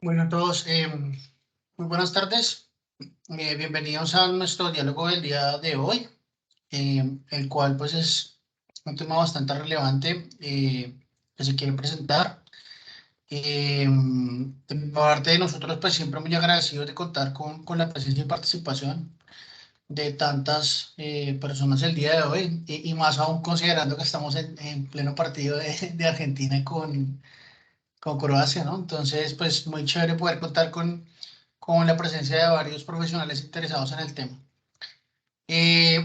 Bueno, a todos, muy buenas tardes. Bienvenidos a nuestro diálogo del día de hoy, el cual pues es un tema bastante relevante que se quiere presentar. De parte de nosotros, pues siempre muy agradecidos de contar con la presencia y participación de tantas personas el día de hoy, y más aún considerando que estamos en pleno partido de Argentina con Croacia, ¿no? Entonces, pues muy chévere poder contar con la presencia de varios profesionales interesados en el tema.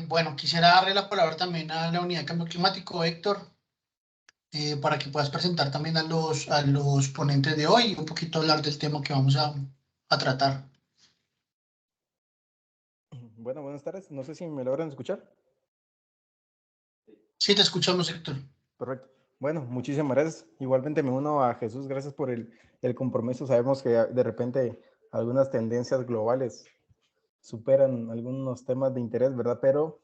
Bueno, quisiera darle la palabra también a la unidad de cambio climático, Héctor, para que puedas presentar también a los ponentes de hoy y un poquito hablar del tema que vamos a tratar. Bueno, buenas tardes. No sé si me logran escuchar. Sí, te escuchamos, Héctor. Perfecto. Bueno, muchísimas gracias. Igualmente me uno a Jesús. Gracias por el compromiso. Sabemos que de repente algunas tendencias globales superan algunos temas de interés, ¿verdad? Pero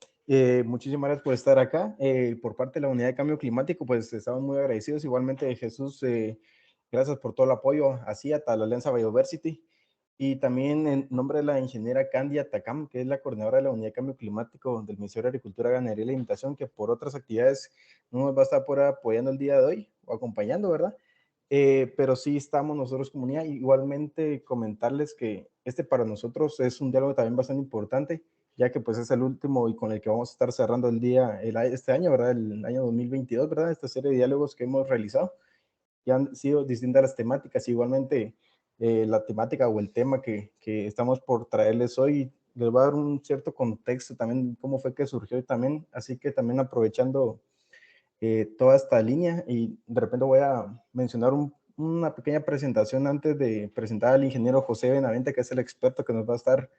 muchísimas gracias por estar acá. Por parte de la Unidad de Cambio Climático, pues estamos muy agradecidos. Igualmente, Jesús, gracias por todo el apoyo a CIAT, a la Alianza Biodiversity. Y también en nombre de la ingeniera Candia Takam, que es la coordinadora de la Unidad de Cambio Climático del Ministerio de Agricultura, Ganadería y Alimentación, que por otras actividades no nos va a estar por apoyando el día de hoy o acompañando, ¿verdad? Pero sí estamos nosotros comunidad. Igualmente comentarles que este para nosotros es un diálogo también bastante importante, ya que pues es el último y con el que vamos a estar cerrando el día, este año, ¿verdad? El año 2022, ¿verdad? Esta serie de diálogos que hemos realizado y han sido distintas las temáticas. Igualmente, la temática o el tema que estamos por traerles hoy les va a dar un cierto contexto también, cómo fue que surgió y también, así que también aprovechando toda esta línea y de repente voy a mencionar una pequeña presentación antes de presentar al ingeniero José Benavente, que es el experto que nos va a estar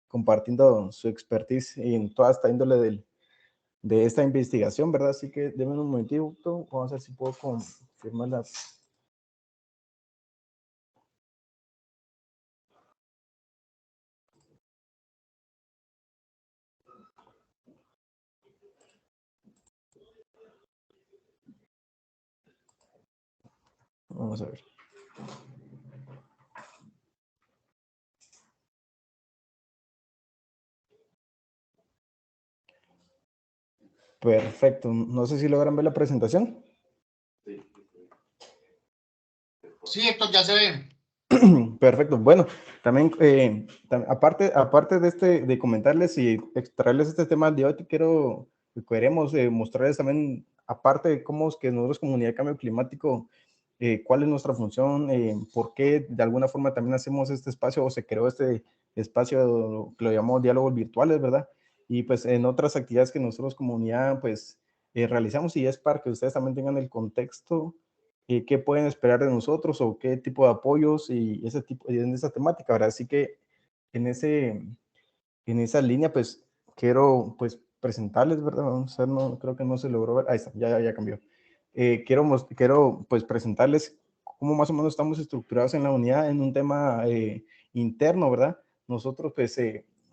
compartiendo su expertise en toda esta índole de esta investigación, ¿verdad? Así que denme un momentito, vamos a ver si puedo confirmar la... Vamos a ver. Perfecto. No sé si logran ver la presentación. Sí, Héctor, ya se ve. Perfecto. Bueno, también aparte de comentarles y extraerles este tema de hoy, queremos mostrarles también, aparte de cómo es que nosotros, Comunidad de Cambio Climático, cuál es nuestra función, por qué de alguna forma también hacemos este espacio o se creó este espacio que lo llamamos diálogos virtuales, ¿verdad? Y pues en otras actividades que nosotros, comunidad, pues realizamos, y es para que ustedes también tengan el contexto qué pueden esperar de nosotros o qué tipo de apoyos y ese tipo en esa temática, ¿verdad? Así que en en esa línea, pues quiero pues presentarles, ¿verdad? Vamos a ver, no, creo que no se logró ver. Ahí está, ya cambió. Quiero pues presentarles cómo más o menos estamos estructurados en la unidad en un tema interno, ¿verdad? Nosotros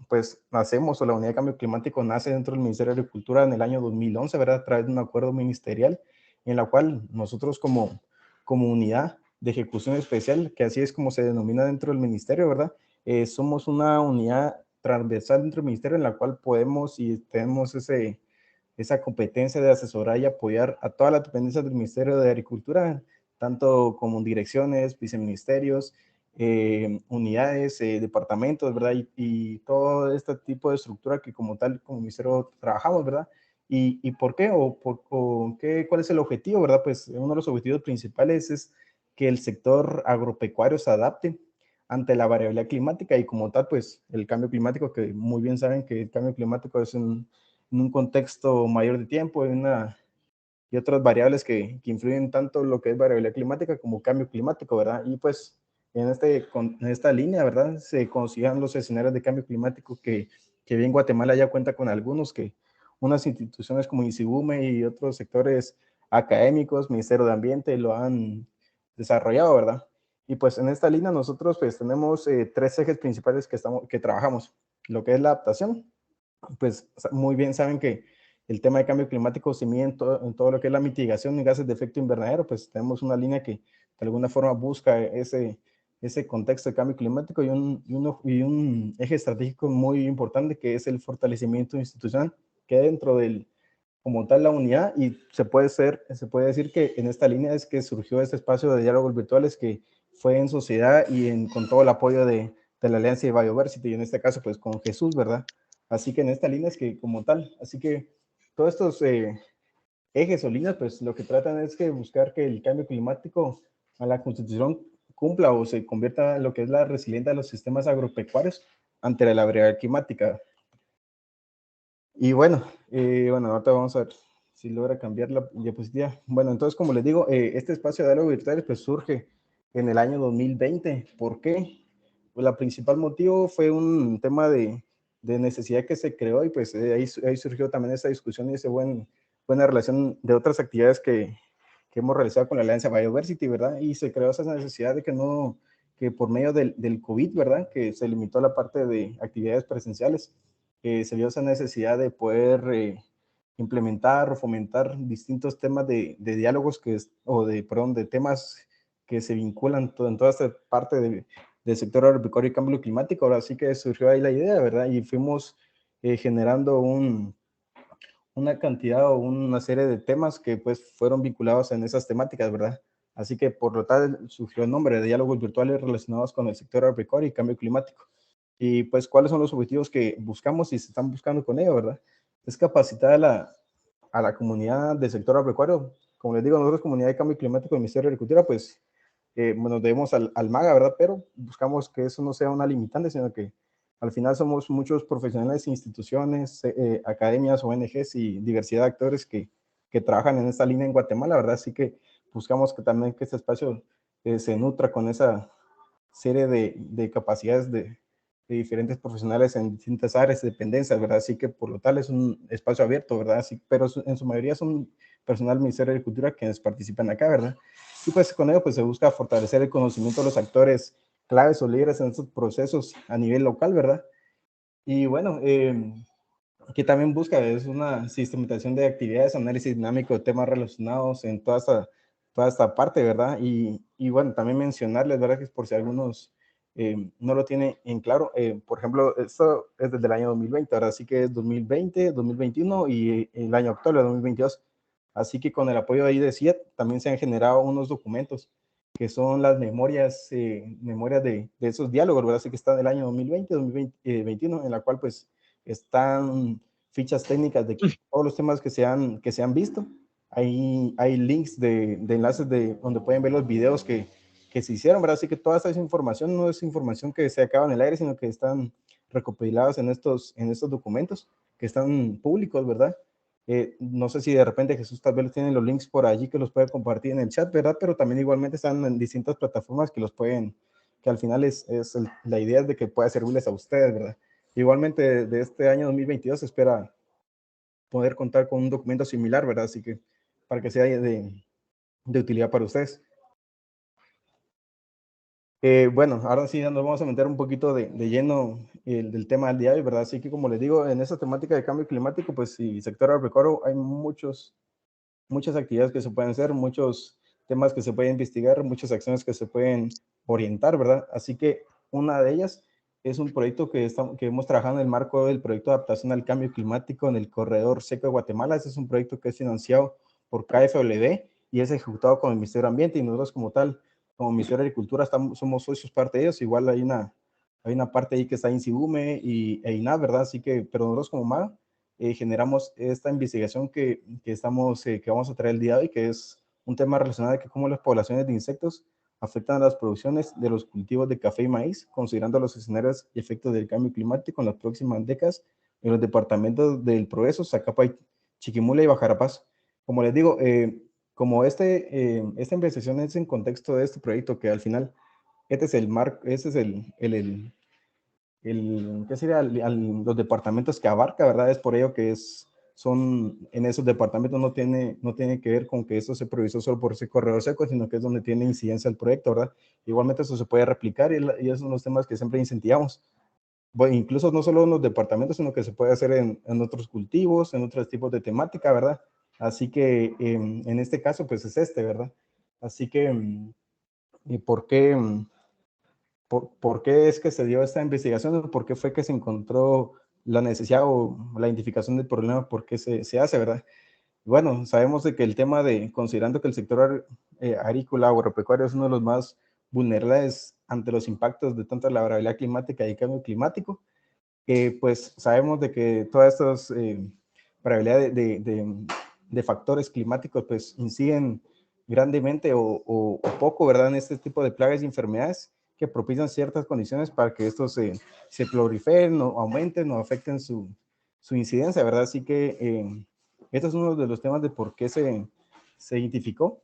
pues nacemos, o la Unidad de Cambio Climático nace dentro del Ministerio de Agricultura en el año 2011, ¿verdad? A través de un acuerdo ministerial en la cual nosotros como unidad de ejecución especial, que así es como se denomina dentro del ministerio, ¿verdad? Somos una unidad transversal dentro del ministerio en la cual podemos y tenemos esa competencia de asesorar y apoyar a todas las dependencias del Ministerio de Agricultura, tanto como direcciones, viceministerios, unidades, departamentos, ¿verdad? Y todo este tipo de estructura que como tal, como ministerio trabajamos, ¿verdad? ¿Y por qué? ¿Cuál es el objetivo, verdad? Pues uno de los objetivos principales es que el sector agropecuario se adapte ante la variabilidad climática y como tal, pues el cambio climático, que muy bien saben que el cambio climático es en un contexto mayor de tiempo y otras variables que influyen tanto lo que es variabilidad climática como cambio climático, ¿verdad? Y pues en esta línea, ¿verdad? Se consideran los escenarios de cambio climático que bien Guatemala ya cuenta con algunos, que unas instituciones como INSIBUME y otros sectores académicos, Ministerio de Ambiente, lo han desarrollado, ¿verdad? Y pues en esta línea nosotros pues tenemos tres ejes principales que trabajamos, lo que es la adaptación, pues muy bien saben que el tema de cambio climático se mide en todo lo que es la mitigación de gases de efecto invernadero, pues tenemos una línea que de alguna forma busca ese contexto de cambio climático y un eje estratégico muy importante que es el fortalecimiento institucional, que dentro del, como tal, la unidad, y se puede decir que en esta línea es que surgió este espacio de diálogos virtuales que fue en sociedad y con todo el apoyo de la Alianza de Biodiversity, y en este caso pues con Jesús, ¿verdad? Así que en esta línea es que como tal, así que todos estos ejes o líneas, pues lo que tratan es que buscar que el cambio climático a la constitución cumpla o se convierta en lo que es la resiliencia de los sistemas agropecuarios ante la variabilidad climática. Y bueno, ahorita vamos a ver si logra cambiar la diapositiva. Bueno, entonces, como les digo, este espacio de diálogo virtual pues surge en el año 2020. ¿Por qué? Pues la principal motivo fue un tema de necesidad que se creó y pues ahí surgió también esa discusión y esa buena relación de otras actividades que hemos realizado con la Alianza Biodiversity, ¿verdad? Y se creó esa necesidad de que por medio del COVID, ¿verdad? Que se limitó la parte de actividades presenciales, se vio esa necesidad de poder implementar o fomentar distintos temas de diálogos de temas que se vinculan en toda esta parte del sector agropecuario y cambio climático. Ahora sí que surgió ahí la idea, ¿verdad? Y fuimos generando una cantidad o una serie de temas que pues fueron vinculados en esas temáticas, ¿verdad? Así que por lo tal surgió el nombre de diálogos virtuales relacionados con el sector agropecuario y cambio climático. Y pues, ¿cuáles son los objetivos que buscamos y se están buscando con ello, verdad? Es capacitar a la comunidad del sector agropecuario. Como les digo, nosotros, Comunidad de Cambio Climático del Ministerio de Agricultura, pues, bueno, debemos al MAGA, ¿verdad? Pero buscamos que eso no sea una limitante, sino que al final somos muchos profesionales, instituciones, academias, ONGs y diversidad de actores que trabajan en esta línea en Guatemala, ¿verdad? Así que buscamos que también que este espacio se nutra con esa serie de capacidades de diferentes profesionales en distintas áreas de dependencias, ¿verdad? Así que por lo tal es un espacio abierto, ¿verdad? Así, pero en su mayoría son personal del Ministerio de Agricultura quienes participan acá, ¿verdad? Y pues con ello pues se busca fortalecer el conocimiento de los actores claves o líderes en estos procesos a nivel local, ¿verdad? Y bueno, que también busca es una sistematización de actividades, análisis dinámico de temas relacionados en toda esta parte, ¿verdad? Y bueno, también mencionarles, ¿verdad? Que por si algunos no lo tienen en claro, por ejemplo, esto es desde el año 2020, ¿verdad? Así que es 2020, 2021 y el año actual, el 2022. Así que con el apoyo ahí de CIET también se han generado unos documentos que son las memorias de esos diálogos, ¿verdad? Así que está del año 2020, 2021, en la cual pues están fichas técnicas de todos los temas que se han visto. Hay links de enlaces donde pueden ver los videos que se hicieron, ¿verdad? Así que toda esa información no es información que se acaba en el aire, sino que están recopiladas en estos documentos que están públicos, ¿verdad? No sé si de repente Jesús tal vez tiene los links por allí que los puede compartir en el chat, ¿verdad? Pero también igualmente están en distintas plataformas que al final la idea es de que pueda servirles a ustedes, ¿verdad? Igualmente de este año 2022 se espera poder contar con un documento similar, ¿verdad? Así que para que sea de utilidad para ustedes. Bueno, ahora sí nos vamos a meter un poquito de lleno del tema del día de hoy, ¿verdad? Así que como les digo, en esta temática de cambio climático, pues y sector agropecuario hay muchas actividades que se pueden hacer, muchos temas que se pueden investigar, muchas acciones que se pueden orientar, ¿verdad? Así que una de ellas es un proyecto que hemos trabajado en el marco del proyecto de adaptación al cambio climático en el corredor seco de Guatemala. Ese es un proyecto que es financiado por KfW y es ejecutado con el Ministerio de Ambiente, y nosotros como tal, como Ministerio de Agricultura, somos socios parte de ellos. Igual hay una parte ahí que está INSIBUME e INAH, ¿verdad? Así que, pero nosotros como MAG generamos esta investigación que vamos a traer el día de hoy, que es un tema relacionado con cómo las poblaciones de insectos afectan a las producciones de los cultivos de café y maíz, considerando los escenarios y efectos del cambio climático en las próximas décadas en los departamentos del Progreso, Zacapay, Chiquimula y Bajarapaz. Como les digo, como esta investigación es en contexto de este proyecto, que al final este es el marco, este es ¿qué sería? Los departamentos que abarca, ¿verdad? Es por ello que en esos departamentos no tiene que ver con que esto se previsó solo por ese corredor seco, sino que es donde tiene incidencia el proyecto, ¿verdad? Igualmente eso se puede replicar y esos son los temas que siempre incentivamos. Bueno, incluso no solo en los departamentos, sino que se puede hacer en otros cultivos, en otros tipos de temática, ¿verdad? Así que en este caso, pues es ¿verdad? Así que, ¿y por qué? por qué es que se dio esta investigación, por qué fue que se encontró la necesidad o la identificación del problema, por qué se hace, ¿verdad? Bueno, sabemos de que el tema de, considerando que el sector agrícola o agropecuario es uno de los más vulnerables ante los impactos de tanto la variabilidad climática y el cambio climático, pues sabemos de que todas estas variabilidades de factores climáticos pues inciden grandemente o poco, ¿verdad? En este tipo de plagas y enfermedades que propician ciertas condiciones para que estos se proliferen o aumenten o afecten su incidencia, ¿verdad? Así que esto es uno de los temas de por qué se identificó.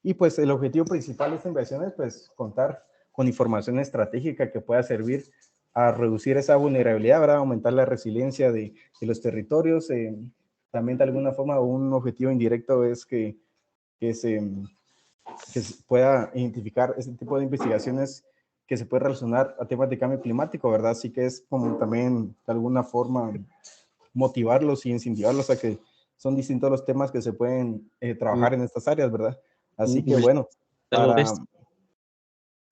Y pues el objetivo principal de esta inversión es pues contar con información estratégica que pueda servir a reducir esa vulnerabilidad, ¿verdad? Aumentar la resiliencia de los territorios. También de alguna forma un objetivo indirecto es que se, que se pueda identificar este tipo de investigaciones que se puede relacionar a temas de cambio climático, ¿verdad? Así que es como también de alguna forma motivarlos y incentivarlos a que son distintos los temas que se pueden trabajar en estas áreas, ¿verdad? Así que bueno, para,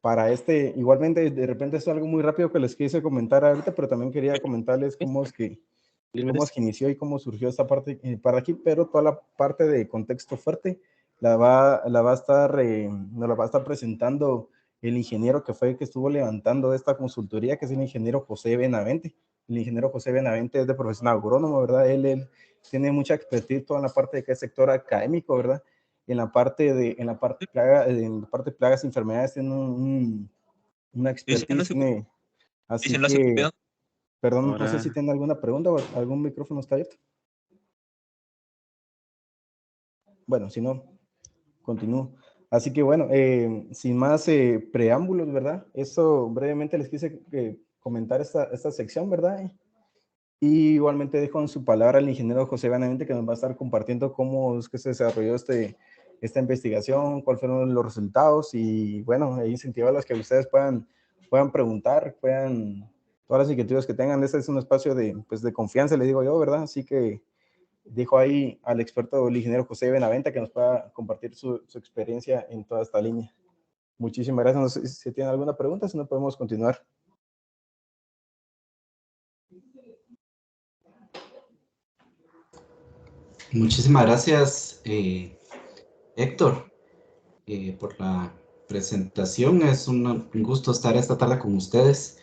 para igualmente de repente es algo muy rápido que les quise comentar ahorita, pero también quería comentarles cómo es que inició y cómo surgió esta parte para aquí, pero toda la parte de contexto fuerte nos la va a estar presentando el ingeniero que fue el que estuvo levantando esta consultoría, que es el ingeniero José Benavente. El ingeniero José Benavente es de profesión agrónomo, ¿verdad? Él tiene mucha expertise toda en la parte de que es sector académico, ¿verdad? En la parte de plagas y enfermedades tiene una expertise, tiene, así que, perdón, no sé si tiene alguna pregunta o algún micrófono está abierto. Bueno, si no, continúo. Así que bueno, sin más preámbulos, ¿verdad? Eso brevemente les quise comentar esta sección, ¿verdad? Y igualmente dejo en su palabra al ingeniero José Benavente, que nos va a estar compartiendo cómo es que se desarrolló esta investigación, cuáles fueron los resultados y bueno, incentivarlos a que ustedes puedan preguntar, todas las inquietudes que tengan. Este es un espacio pues de confianza, le digo yo, ¿verdad? Así que dejo ahí al experto, el ingeniero José Benavente, que nos pueda compartir su experiencia en toda esta línea. Muchísimas gracias. No sé si tienen alguna pregunta, si no podemos continuar. Muchísimas gracias, Héctor, por la presentación. Es un gusto estar esta tarde con ustedes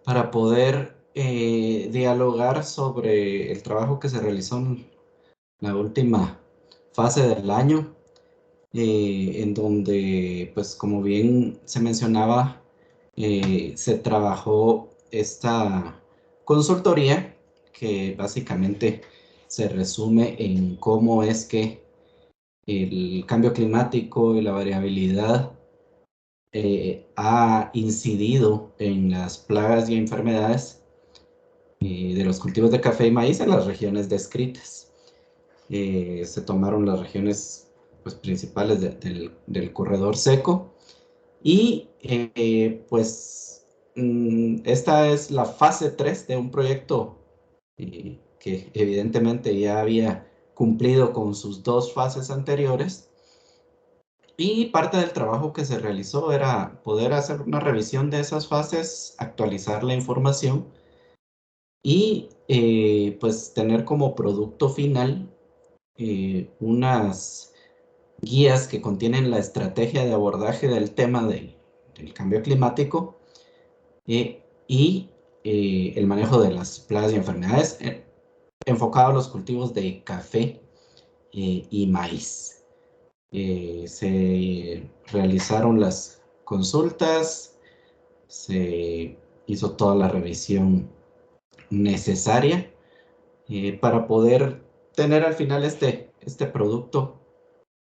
para poder dialogar sobre el trabajo que se realizó en la última fase del año, en donde, pues como bien se mencionaba, se trabajó esta consultoría que básicamente se resume en cómo es que el cambio climático y la variabilidad ha incidido en las plagas y enfermedades de los cultivos de café y maíz en las regiones descritas. Se tomaron las regiones pues, principales del corredor seco y pues esta es la fase 3 de un proyecto que evidentemente ya había cumplido con sus 2 fases anteriores. Y parte del trabajo que se realizó era poder hacer una revisión de esas fases, actualizar la información y pues tener como producto final unas guías que contienen la estrategia de abordaje del tema del cambio climático y el manejo de las plagas y enfermedades enfocado a los cultivos de café y maíz. Se realizaron las consultas, se hizo toda la revisión necesaria para poder tener al final este producto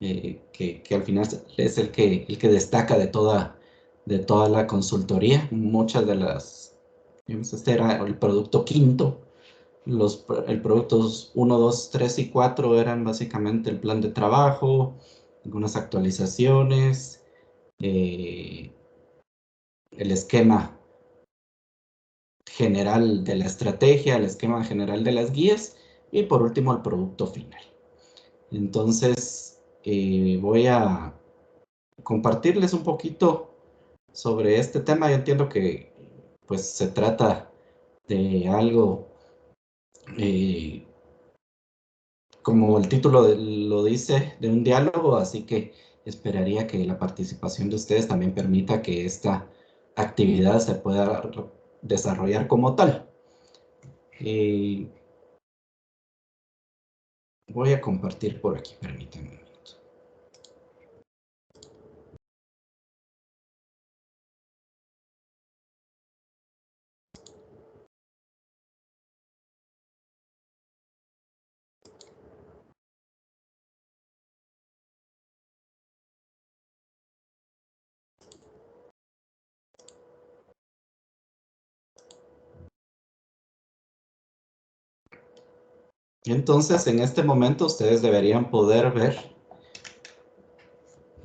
que al final es el que destaca de toda la consultoría. Muchas de las, digamos, este era el producto quinto. El productos 1, 2, 3 y 4 eran básicamente el plan de trabajo, algunas actualizaciones, el esquema general de la estrategia, el esquema general de las guías y por último el producto final. Entonces voy a compartirles un poquito sobre este tema. Yo entiendo que pues se trata de algo, como el título lo dice, de un diálogo, así que esperaría que la participación de ustedes también permita que esta actividad se pueda desarrollar como tal. Voy a compartir por aquí, permítanme un minuto. Entonces, en este momento, ustedes deberían poder ver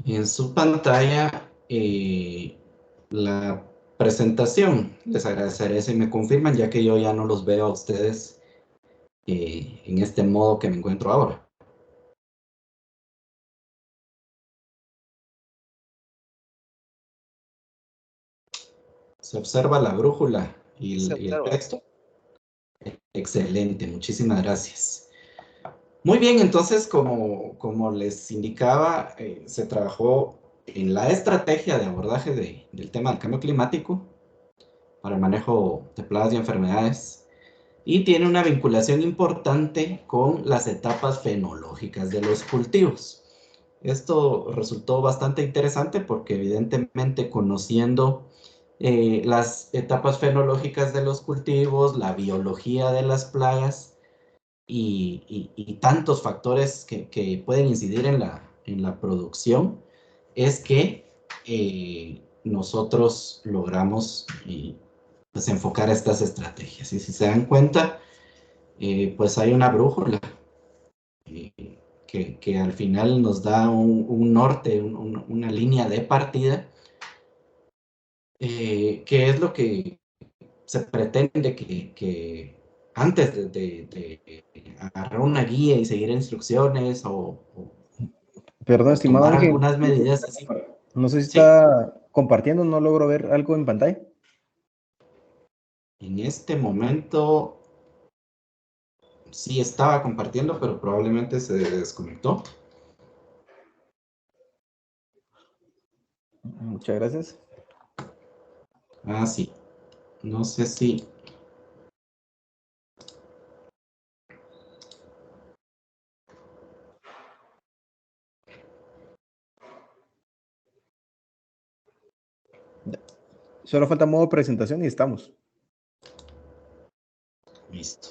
en su pantalla la presentación. Les agradeceré si me confirman, ya que yo ya no los veo a ustedes en este modo que me encuentro ahora. ¿Se observa la brújula y el texto? Excelente, muchísimas gracias. Muy bien, entonces, como les indicaba, se trabajó en la estrategia de abordaje del tema del cambio climático para el manejo de plagas y enfermedades, y tiene una vinculación importante con las etapas fenológicas de los cultivos. Esto resultó bastante interesante porque evidentemente conociendo las etapas fenológicas de los cultivos, la biología de las plagas y tantos factores que pueden incidir en la producción, es que nosotros logramos pues enfocar estas estrategias. Y si se dan cuenta, pues hay una brújula que al final nos da un norte, una línea de partida, que es lo que se pretende que antes de agarrar una guía y seguir instrucciones Perdón, o estimado tomar Ángel, algunas medidas así. no sé si Sí, está compartiendo, no logro ver algo en pantalla. en este momento sí estaba compartiendo, pero probablemente se desconectó. Muchas gracias. Ah, sí. No sé si... Solo falta modo presentación y estamos. Listo.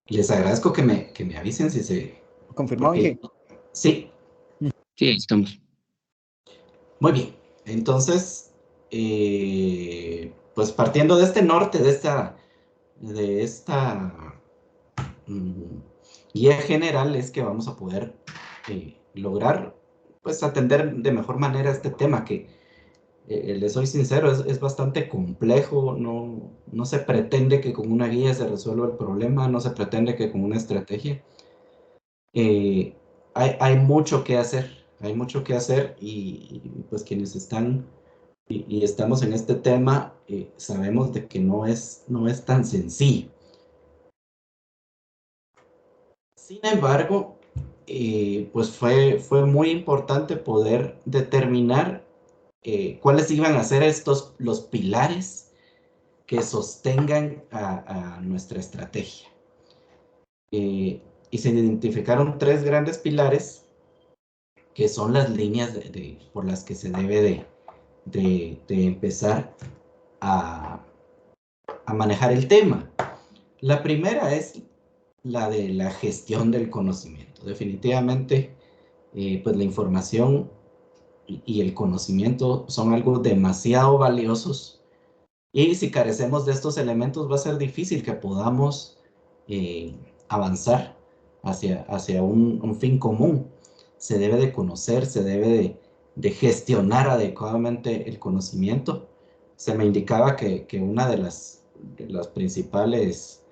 Les agradezco que me avisen si se... ¿Confirmado, Porque... Ángel? Sí, Sí, estamos. muy bien. Entonces, pues partiendo de este norte, de esta guía general, es que vamos a poder lograr pues atender de mejor manera este tema que, les soy sincero, es bastante complejo. No se pretende que con una guía se resuelva el problema, no se pretende que con una estrategia. Hay mucho que hacer, hay mucho que hacer y pues quienes están y estamos en este tema, sabemos de que no es tan sencillo. Sin embargo, pues fue muy importante poder determinar cuáles iban a ser los pilares que sostengan a nuestra estrategia. Y se identificaron 3 grandes pilares que son las líneas por las que se debe de empezar a manejar el tema. La primera es la de la gestión del conocimiento. Definitivamente, pues la información y el conocimiento son algo demasiado valiosos, y si carecemos de estos elementos va a ser difícil que podamos avanzar hacia un fin común. Se debe de conocer, se debe de gestionar adecuadamente el conocimiento. Se me indicaba que una de las principales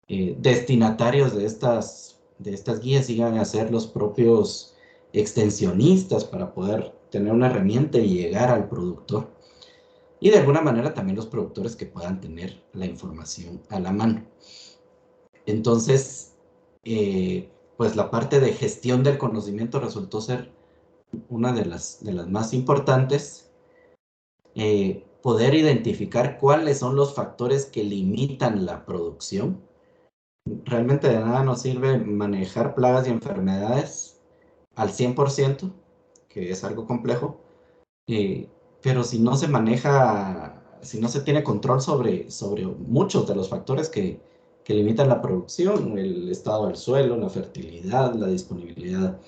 destinatarios de estas guías iban a ser los propios extensionistas para poder tener una herramienta y llegar al productor. Y de alguna manera también los productores que puedan tener la información a la mano. Entonces, pues la parte de gestión del conocimiento resultó ser una de las más importantes. Poder identificar cuáles son los factores que limitan la producción. Realmente de nada nos sirve manejar plagas y enfermedades al 100%, que es algo complejo, pero si no se maneja, si no se tiene control sobre muchos de los factores que limitan la producción, el estado del suelo, la fertilidad, la disponibilidad,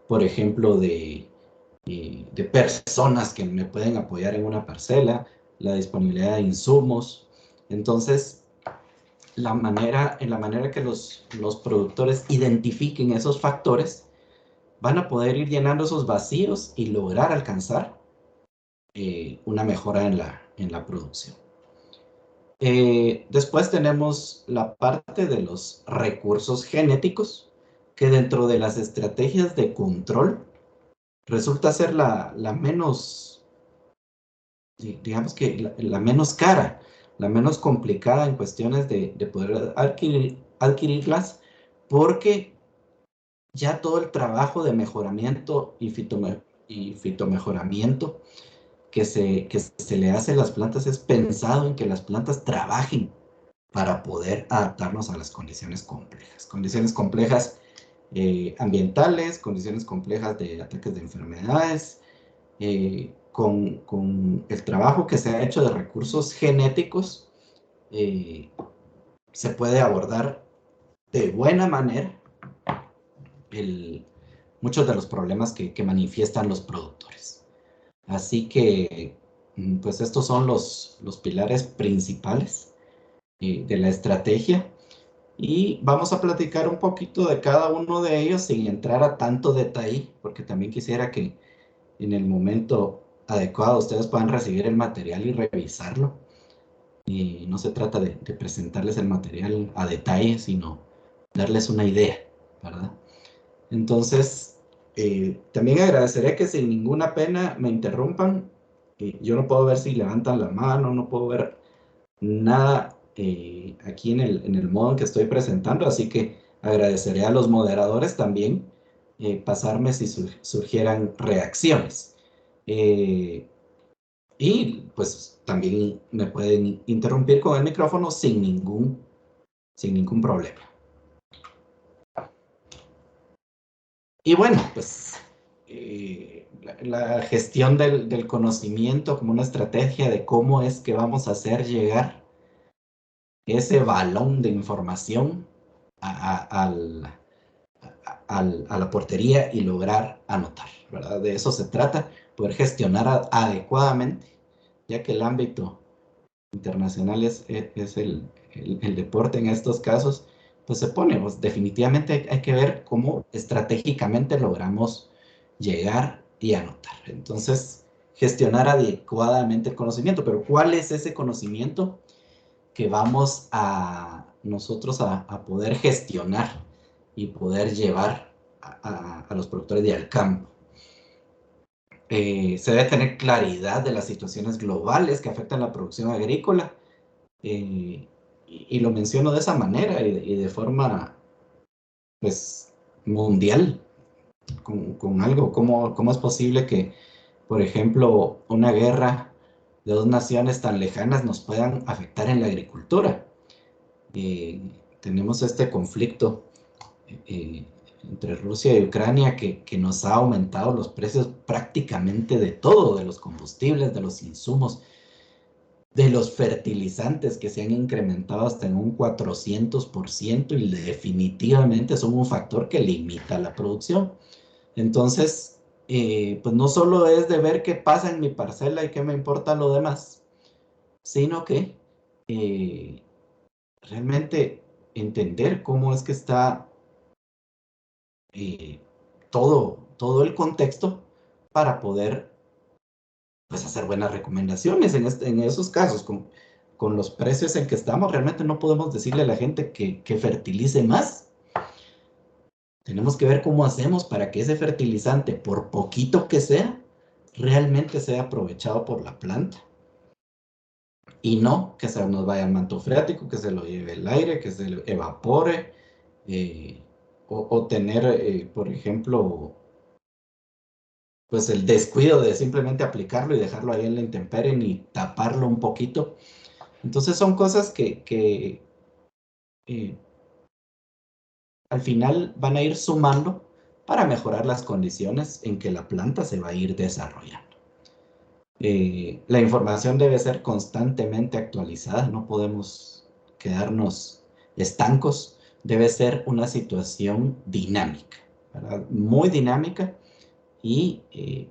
por ejemplo, de personas que me pueden apoyar en una parcela, la disponibilidad de insumos. Entonces, en la manera que los productores identifiquen esos factores, van a poder ir llenando esos vacíos y lograr alcanzar una mejora en la producción. Después tenemos la parte de los recursos genéticos, que dentro de las estrategias de control resulta ser la menos, digamos que la menos cara, la menos complicada en cuestiones de poder adquirirlas, porque ya todo el trabajo de mejoramiento y fitomejoramiento que se le hace a las plantas es pensado en que las plantas trabajen para poder adaptarnos a las condiciones complejas ambientales, condiciones complejas de ataques de enfermedades. Con el trabajo que se ha hecho de recursos genéticos, se puede abordar de buena manera muchos de los problemas que manifiestan los productores. Así que, pues estos son los pilares principales de la estrategia. Y vamos a platicar un poquito de cada uno de ellos sin entrar a tanto detalle, porque también quisiera que en el momento adecuado ustedes puedan recibir el material y revisarlo. Y no se trata de presentarles el material a detalle, sino darles una idea, ¿verdad? Entonces, también agradeceré que sin ninguna pena me interrumpan. Yo no puedo ver si levantan la mano, no puedo ver nada aquí en el modo en que estoy presentando, así que agradeceré a los moderadores también pasarme si surgieran reacciones. Y pues también me pueden interrumpir con el micrófono sin ningún problema. Y bueno, pues la gestión del conocimiento como una estrategia de cómo es que vamos a hacer llegar ese balón de información a la portería y lograr anotar, ¿verdad? De eso se trata, poder gestionar adecuadamente, ya que el ámbito internacional es el deporte en estos casos, pues se pone, pues definitivamente hay que ver cómo estratégicamente logramos llegar y anotar. Entonces, gestionar adecuadamente el conocimiento, pero ¿cuál es ese conocimiento que vamos a nosotros a poder gestionar y poder llevar a los productores de al campo? Se debe tener claridad de las situaciones globales que afectan la producción agrícola, y lo menciono de esa manera y de forma pues mundial, con algo, ¿cómo es posible que, por ejemplo, una guerra de dos naciones tan lejanas nos puedan afectar en la agricultura? Tenemos este conflicto entre Rusia y Ucrania que nos ha aumentado los precios prácticamente de todo, de los combustibles, de los insumos, de los fertilizantes, que se han incrementado hasta en un 400%, y definitivamente son un factor que limita la producción. Entonces, pues no solo es de ver qué pasa en mi parcela y qué me importa lo demás, sino que realmente entender cómo es que está todo el contexto para poder pues hacer buenas recomendaciones en esos casos. Con los precios en que estamos, realmente no podemos decirle a la gente que fertilice más, Tenemos que ver cómo hacemos para que ese fertilizante, por poquito que sea, realmente sea aprovechado por la planta. Y no que se nos vaya al manto freático, que se lo lleve el aire, que se lo evapore, o tener, por ejemplo, pues el descuido de simplemente aplicarlo y dejarlo ahí en la intemperie ni taparlo un poquito. Entonces son cosas que al final van a ir sumando para mejorar las condiciones en que la planta se va a ir desarrollando. La información debe ser constantemente actualizada, no podemos quedarnos estancos, debe ser una situación dinámica, ¿verdad? Muy dinámica, y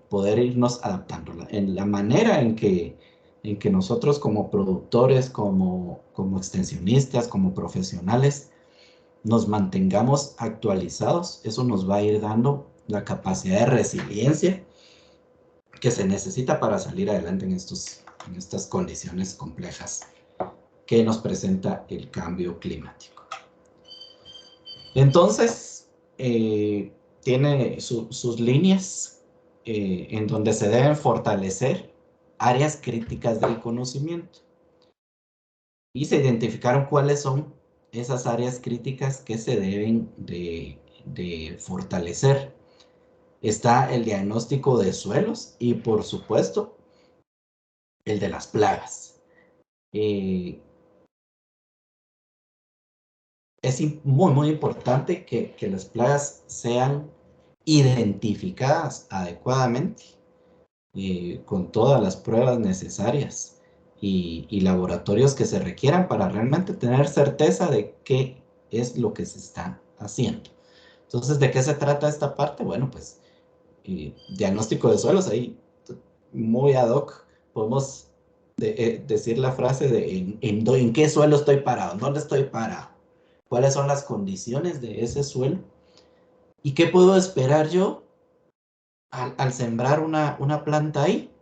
poder irnos adaptando. En la manera en que nosotros como productores, como extensionistas, como profesionales, nos mantengamos actualizados, eso nos va a ir dando la capacidad de resiliencia que se necesita para salir adelante en estas condiciones complejas que nos presenta el cambio climático. Entonces, tiene sus líneas en donde se deben fortalecer áreas críticas del conocimiento. Y se identificaron cuáles son esas áreas críticas que se deben de fortalecer. Está el diagnóstico de suelos y, por supuesto, el de las plagas. Es muy, muy importante que las plagas sean identificadas adecuadamente, con todas las pruebas necesarias y laboratorios que se requieran para realmente tener certeza de qué es lo que se está haciendo. Entonces, ¿de qué se trata esta parte? Bueno, pues diagnóstico de suelos, ahí muy ad hoc podemos decir la frase de en qué suelo estoy parado, dónde estoy parado, cuáles son las condiciones de ese suelo y qué puedo esperar yo al sembrar una planta ahí,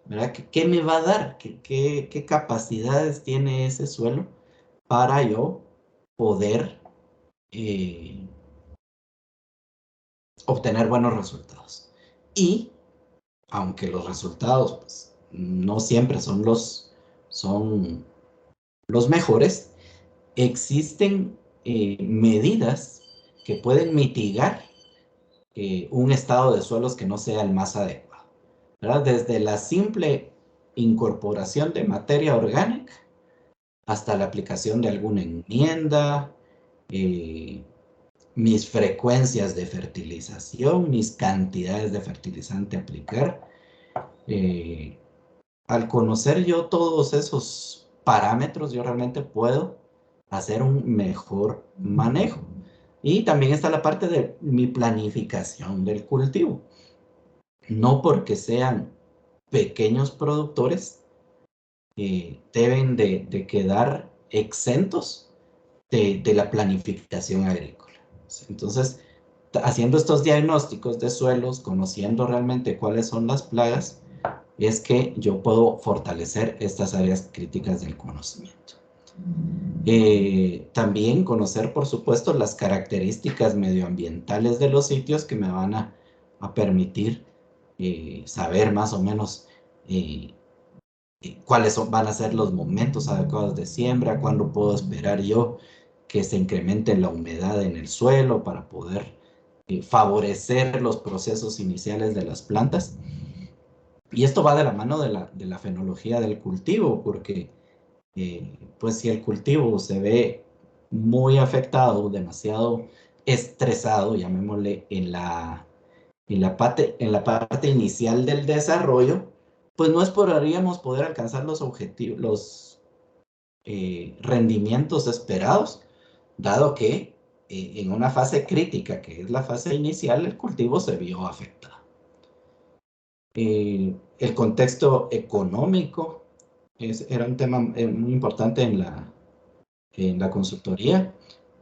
¿verdad? ¿Qué me va a dar? ¿Qué capacidades tiene ese suelo para yo poder obtener buenos resultados? Y aunque los resultados pues, no siempre son los mejores, existen medidas que pueden mitigar un estado de suelos que no sea el más adecuado, ¿verdad? Desde la simple incorporación de materia orgánica hasta la aplicación de alguna enmienda, mis frecuencias de fertilización, mis cantidades de fertilizante a aplicar. Al conocer yo todos esos parámetros, yo realmente puedo hacer un mejor manejo. Y también está la parte de mi planificación del cultivo. No porque sean pequeños productores, deben de quedar exentos de la planificación agrícola. Entonces, haciendo estos diagnósticos de suelos, conociendo realmente cuáles son las plagas, es que yo puedo fortalecer estas áreas críticas del conocimiento. También conocer, por supuesto, las características medioambientales de los sitios que me van a permitir saber más o menos cuáles van a ser los momentos adecuados de siembra, cuándo puedo esperar yo que se incremente la humedad en el suelo para poder favorecer los procesos iniciales de las plantas. Y esto va de la mano de la fenología del cultivo, porque pues si el cultivo se ve muy afectado, demasiado estresado, llamémosle, en la parte inicial del desarrollo, pues no esperaríamos poder alcanzar los objetivos, los rendimientos esperados, dado que en una fase crítica, que es la fase inicial, el cultivo se vio afectado. El contexto económico era un tema muy importante en la consultoría.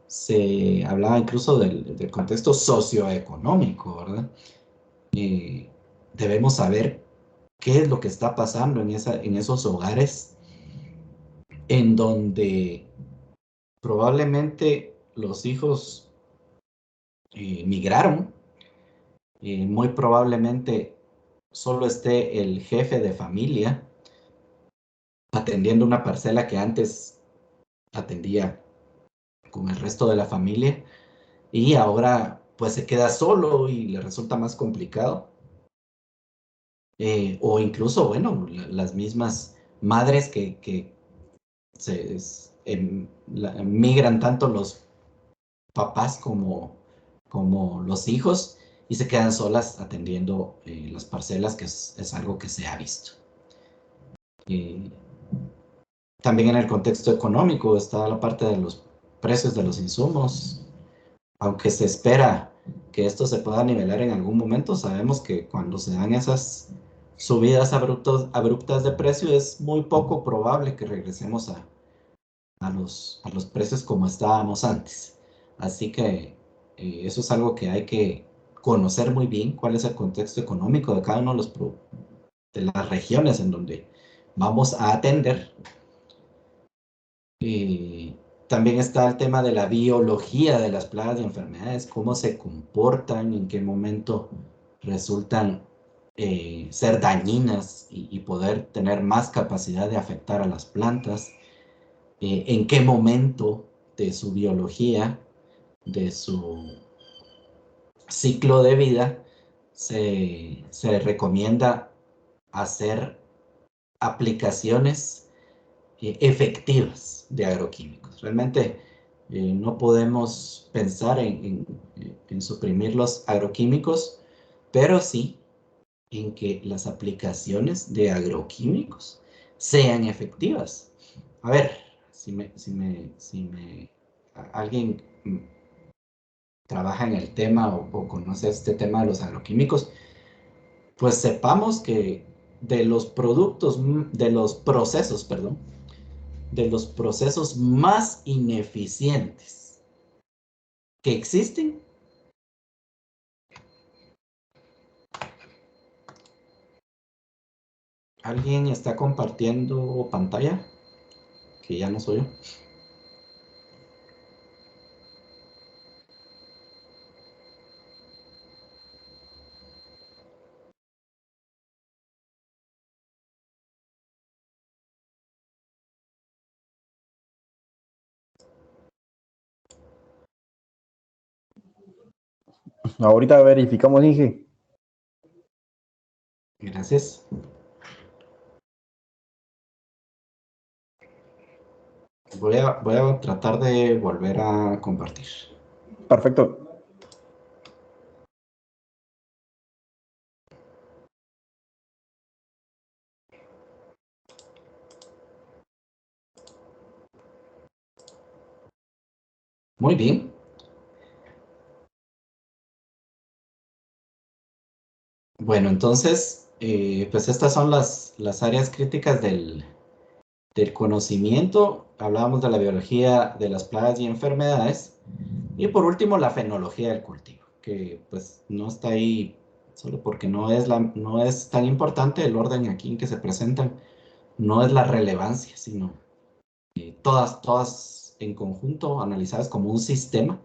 Se hablaba incluso del contexto socioeconómico, ¿verdad? Debemos saber qué es lo que está pasando en esos hogares en donde probablemente los hijos migraron. Muy probablemente solo esté el jefe de familia atendiendo una parcela que antes atendía con el resto de la familia, y ahora pues se queda solo y le resulta más complicado. O incluso, bueno, las mismas madres que migran tanto los papás como los hijos y se quedan solas atendiendo las parcelas, que es algo que se ha visto. También en el contexto económico está la parte de los precios de los insumos. Aunque se espera que esto se pueda nivelar en algún momento, sabemos que cuando se dan esas subidas abruptas de precio, es muy poco probable que regresemos a los precios como estábamos antes. Así que eso es algo que hay que conocer muy bien, cuál es el contexto económico de cada uno de las regiones en donde vamos a atender. También está el tema de la biología de las plagas y enfermedades, cómo se comportan, en qué momento resultan ser dañinas y poder tener más capacidad de afectar a las plantas, en qué momento de su biología, de su ciclo de vida, se recomienda hacer aplicaciones efectivas de agroquímicos. Realmente no podemos pensar en suprimir los agroquímicos, pero sí en que las aplicaciones de agroquímicos sean efectivas. A ver, si alguien trabaja en el tema o conoce este tema de los agroquímicos, pues sepamos que de los procesos más ineficientes que existen, ¿alguien está compartiendo pantalla? Que ya no soy yo. Ahorita verificamos, Inge. Gracias. Voy a tratar de volver a compartir. Perfecto. Muy bien. Bueno, entonces, pues estas son las áreas críticas del conocimiento. Hablábamos de la biología de las plagas y enfermedades. Y por último, la fenología del cultivo, que pues no está ahí solo porque no es tan importante el orden aquí en que se presentan, no es la relevancia, sino todas en conjunto, analizadas como un sistema,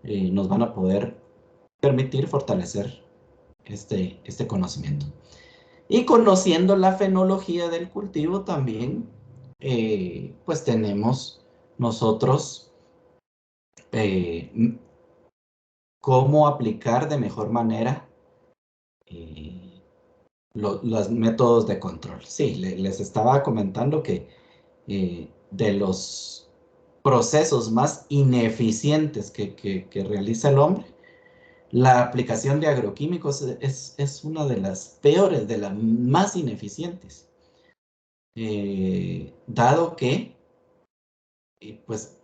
nos van a poder permitir fortalecer este conocimiento. Y conociendo la fenología del cultivo también, pues tenemos nosotros cómo aplicar de mejor manera los métodos de control. Sí, les estaba comentando que de los procesos más ineficientes que realiza el hombre, la aplicación de agroquímicos es una de las peores, de las más ineficientes. Dado que pues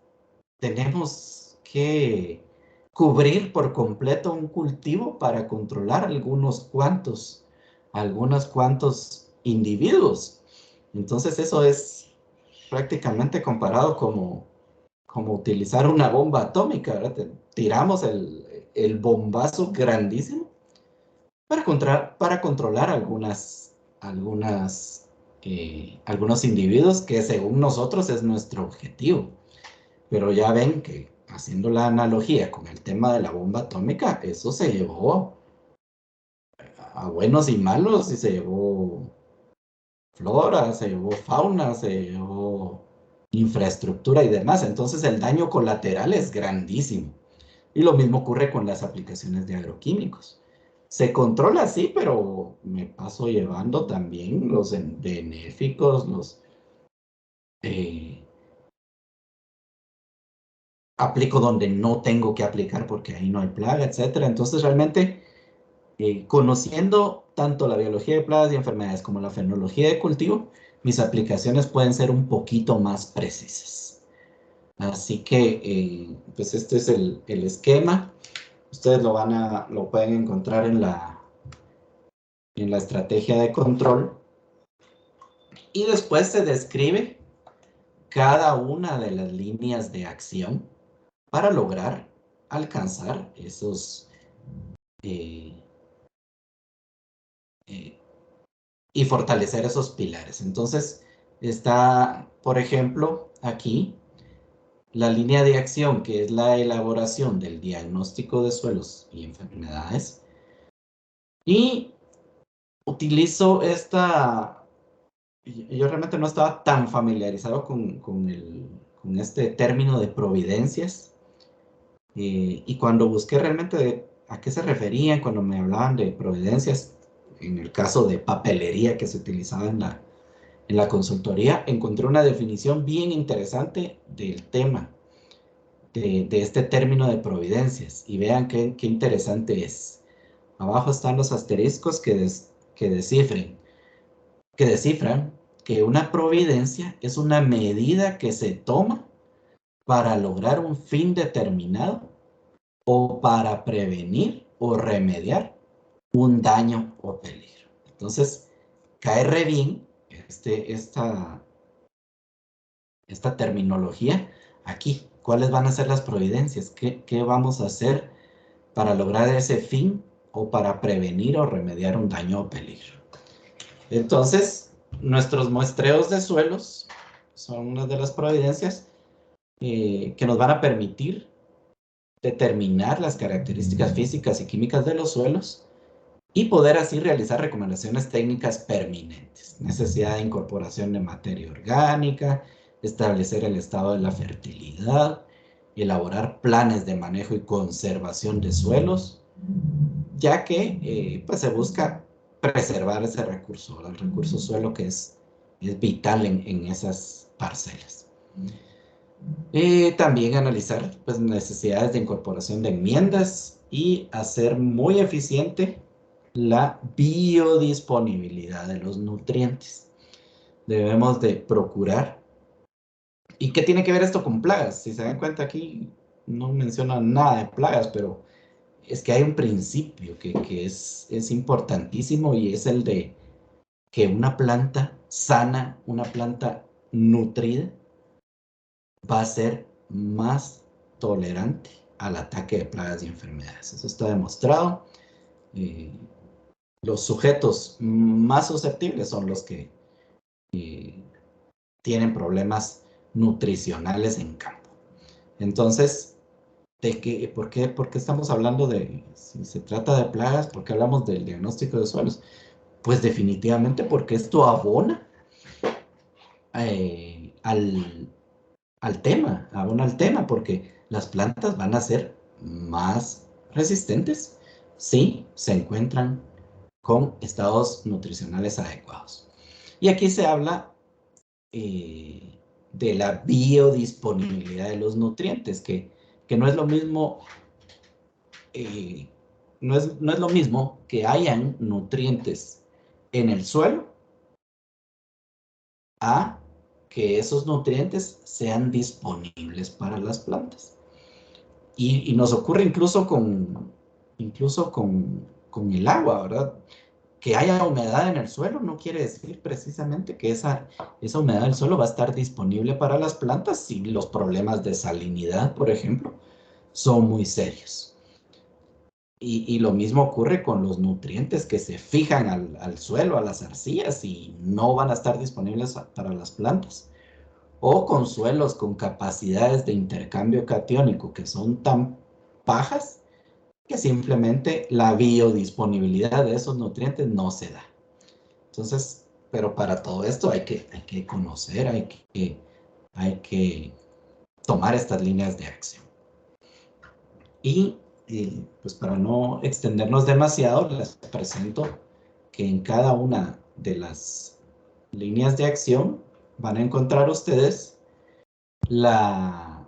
tenemos que cubrir por completo un cultivo para controlar algunos cuantos individuos. Entonces eso es prácticamente comparado como utilizar una bomba atómica, ¿verdad? Tiramos el bombazo grandísimo para controlar algunos individuos que según nosotros es nuestro objetivo. Pero ya ven que haciendo la analogía con el tema de la bomba atómica, eso se llevó a buenos y malos, y se llevó flora, se llevó fauna, se llevó infraestructura y demás. Entonces el daño colateral es grandísimo. Y lo mismo ocurre con las aplicaciones de agroquímicos. Se controla, sí, pero me paso llevando también los benéficos, los aplico donde no tengo que aplicar porque ahí no hay plaga, etcétera. Entonces realmente conociendo tanto la biología de plagas y enfermedades como la fenología de cultivo, mis aplicaciones pueden ser un poquito más precisas. Así que, pues este es el esquema. Ustedes lo pueden encontrar en la estrategia de control. Y después se describe cada una de las líneas de acción para lograr alcanzar esos y fortalecer esos pilares. Entonces, está, por ejemplo, aquí la línea de acción, que es la elaboración del diagnóstico de suelos y enfermedades. Y utilizo yo realmente no estaba tan familiarizado con este término de providencias. Y cuando busqué realmente a qué se referían cuando me hablaban de providencias, en el caso de papelería que se utilizaba en la consultoría, encontré una definición bien interesante del tema, de este término de providencias. Y vean qué interesante es. Abajo están los asteriscos que descifran que una providencia es una medida que se toma para lograr un fin determinado o para prevenir o remediar un daño o peligro. Entonces, cae re bien esta terminología aquí. ¿Cuáles van a ser las providencias? ¿Qué vamos a hacer para lograr ese fin o para prevenir o remediar un daño o peligro? Entonces, nuestros muestreos de suelos son una de las providencias que nos van a permitir determinar las características físicas y químicas de los suelos y poder así realizar recomendaciones técnicas permanentes. Necesidad de incorporación de materia orgánica, establecer el estado de la fertilidad, elaborar planes de manejo y conservación de suelos, ya que pues se busca preservar ese recurso, el recurso suelo que es vital en esas parcelas. También analizar pues, necesidades de incorporación de enmiendas y hacer muy eficiente la biodisponibilidad de los nutrientes. Debemos de procurar. ¿Y qué tiene que ver esto con plagas? Si se dan cuenta aquí no menciona nada de plagas, pero es que hay un principio que es importantísimo y es el de que una planta sana, una planta nutrida, va a ser más tolerante al ataque de plagas y enfermedades. Eso está demostrado. Los sujetos más susceptibles son los que tienen problemas nutricionales en campo. Entonces, ¿por qué estamos hablando si se trata de plagas, por qué hablamos del diagnóstico de suelos? Pues definitivamente porque esto abona abona al tema, porque las plantas van a ser más resistentes si se encuentran con estados nutricionales adecuados. Y aquí se habla de la biodisponibilidad de los nutrientes, que no es lo mismo, no es lo mismo que hayan nutrientes en el suelo a que esos nutrientes sean disponibles para las plantas. Y nos ocurre incluso con el agua, ¿verdad? Que haya humedad en el suelo no quiere decir precisamente que esa humedad del suelo va a estar disponible para las plantas si los problemas de salinidad, por ejemplo, son muy serios. Y lo mismo ocurre con los nutrientes que se fijan al suelo, a las arcillas, y no van a estar disponibles para las plantas. o con suelos con capacidades de intercambio catiónico que son tan bajas que simplemente la biodisponibilidad de esos nutrientes no se da. Entonces, pero para todo esto hay que conocer, hay que tomar estas líneas de acción. Y pues para no extendernos demasiado, les presento que en cada una de las líneas de acción van a encontrar ustedes la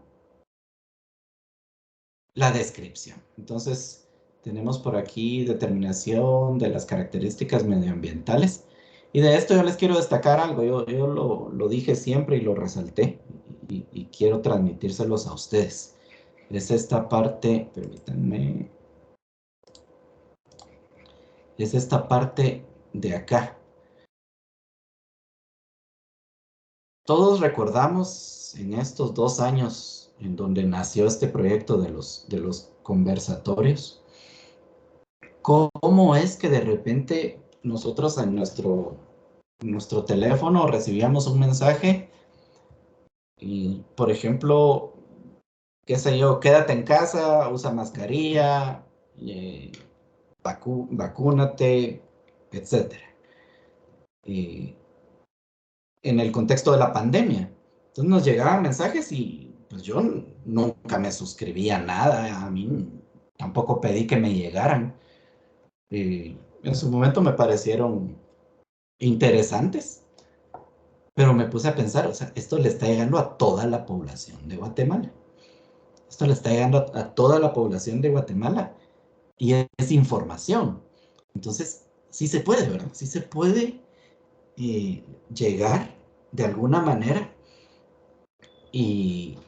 descripción. Entonces, tenemos por aquí determinación de las características medioambientales. Y de esto yo les quiero destacar algo. Yo lo dije siempre y lo resalté y quiero transmitírselos a ustedes. Es esta parte, permítanme, es esta parte de acá. Todos recordamos en estos 2 años en donde nació este proyecto de los conversatorios, cómo es que de repente nosotros en nuestro teléfono recibíamos un mensaje y, por ejemplo, qué sé yo, quédate en casa, usa mascarilla, vacúnate, etc. En el contexto de la pandemia. Entonces nos llegaban mensajes y pues yo nunca me suscribía a nada, a mí tampoco pedí que me llegaran. En su momento me parecieron interesantes, pero me puse a pensar, o sea, esto le está llegando a toda la población de Guatemala. Esto le está llegando a toda la población de Guatemala y es información. Entonces, sí se puede, ¿verdad? Sí se puede llegar de alguna manera y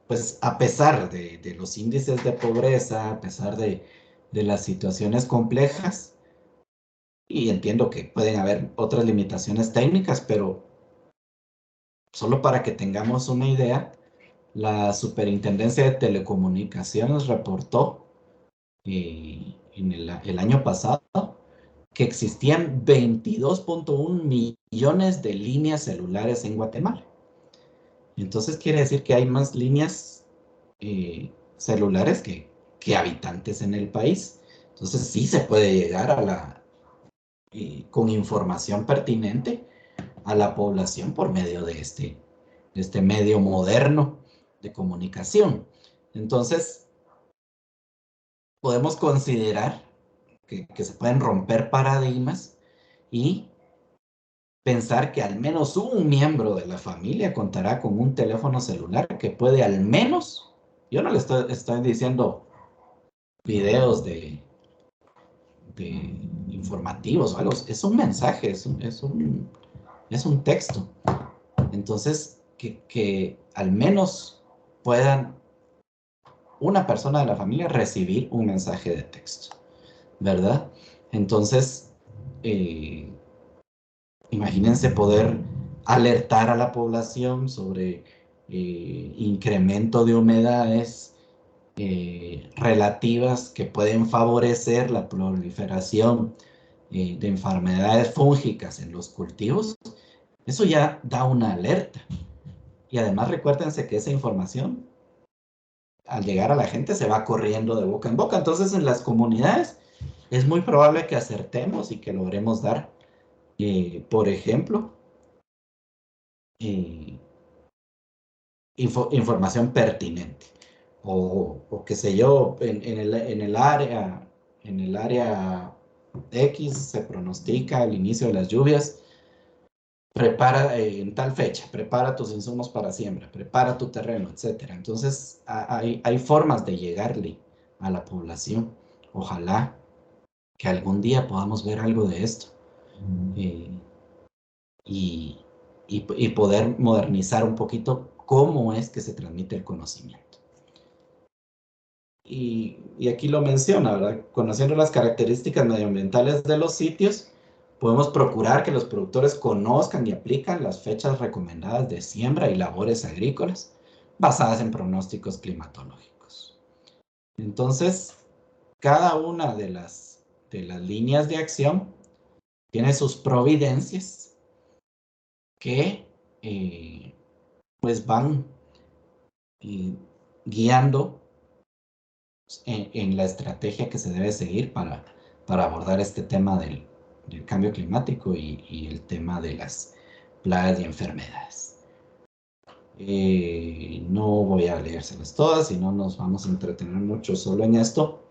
pues a pesar de los índices de pobreza, a pesar de las situaciones complejas, y entiendo que pueden haber otras limitaciones técnicas, pero solo para que tengamos una idea, la Superintendencia de Telecomunicaciones reportó en el año pasado que existían 22.1 millones de líneas celulares en Guatemala. Entonces quiere decir que hay más líneas celulares que habitantes en el país. Entonces sí se puede llegar con información pertinente a la población por medio de este medio moderno de comunicación. Entonces, podemos considerar que se pueden romper paradigmas y pensar que al menos un miembro de la familia contará con un teléfono celular que puede al menos, yo no le estoy diciendo videos de informativos o algo, es un mensaje, es un texto. Entonces, que al menos puedan una persona de la familia recibir un mensaje de texto, ¿verdad? Entonces, imagínense poder alertar a la población sobre incremento de humedades relativas que pueden favorecer la proliferación de enfermedades fúngicas en los cultivos. Eso ya da una alerta. Y además recuérdense que esa información, al llegar a la gente, se va corriendo de boca en boca. Entonces, en las comunidades es muy probable que acertemos y que logremos dar, por ejemplo, información pertinente. O qué sé yo, en el área X se pronostica el inicio de las lluvias. Prepara en tal fecha, prepara tus insumos para siembra, prepara tu terreno, etc. Entonces, hay formas de llegarle a la población. Ojalá que algún día podamos ver algo de esto y poder modernizar un poquito cómo es que se transmite el conocimiento. Y aquí lo menciona, ¿verdad? Conociendo las características medioambientales de los sitios, podemos procurar que los productores conozcan y aplican las fechas recomendadas de siembra y labores agrícolas basadas en pronósticos climatológicos. Entonces, cada una de las líneas de acción tiene sus providencias que pues van guiando en la estrategia que se debe seguir para abordar este tema del cambio climático y el tema de las plagas y enfermedades. No voy a leérselas todas, si no nos vamos a entretener mucho solo en esto.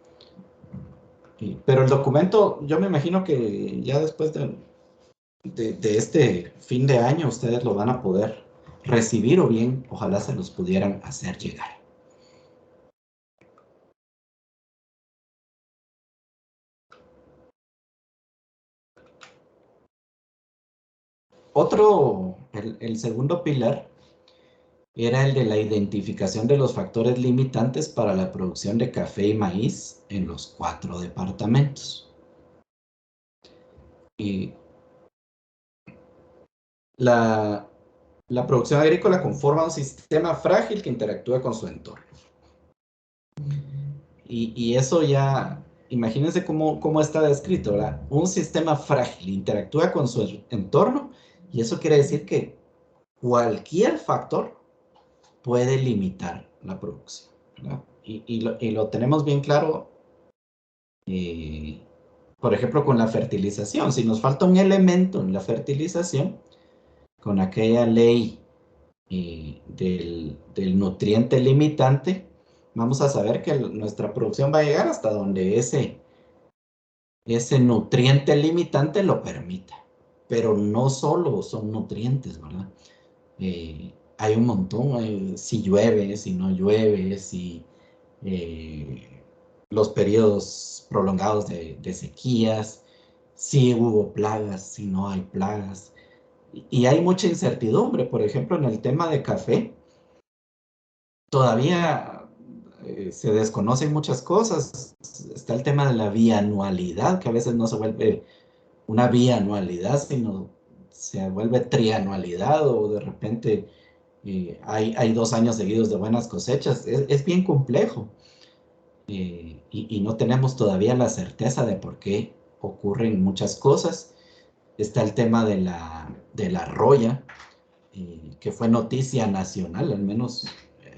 Pero el documento, yo me imagino que ya después de este fin de año ustedes lo van a poder recibir, o bien ojalá se los pudieran hacer llegar. El segundo pilar era el de la identificación de los factores limitantes para la producción de café y maíz en los 4 departamentos. Y la producción agrícola conforma un sistema frágil que interactúa con su entorno. Y eso ya, imagínense cómo está descrito, ¿verdad? Un sistema frágil interactúa con su entorno, y eso quiere decir que cualquier factor puede limitar la producción, ¿verdad? Y lo tenemos bien claro, por ejemplo, con la fertilización. Si nos falta un elemento en la fertilización, con aquella ley del nutriente limitante, vamos a saber que nuestra producción va a llegar hasta donde ese nutriente limitante lo permita. Pero no solo son nutrientes, ¿verdad? Hay un montón, si llueve, si no llueve, si los periodos prolongados de sequías, si hubo plagas, si no hay plagas. Y hay mucha incertidumbre. Por ejemplo, en el tema de café, todavía se desconocen muchas cosas. Está el tema de la bianualidad, que a veces no se vuelve una bianualidad, sino se vuelve trianualidad, o de repente hay 2 años seguidos de buenas cosechas. Es bien complejo, y no tenemos todavía la certeza de por qué ocurren muchas cosas. Está el tema de la roya, que fue noticia nacional, al menos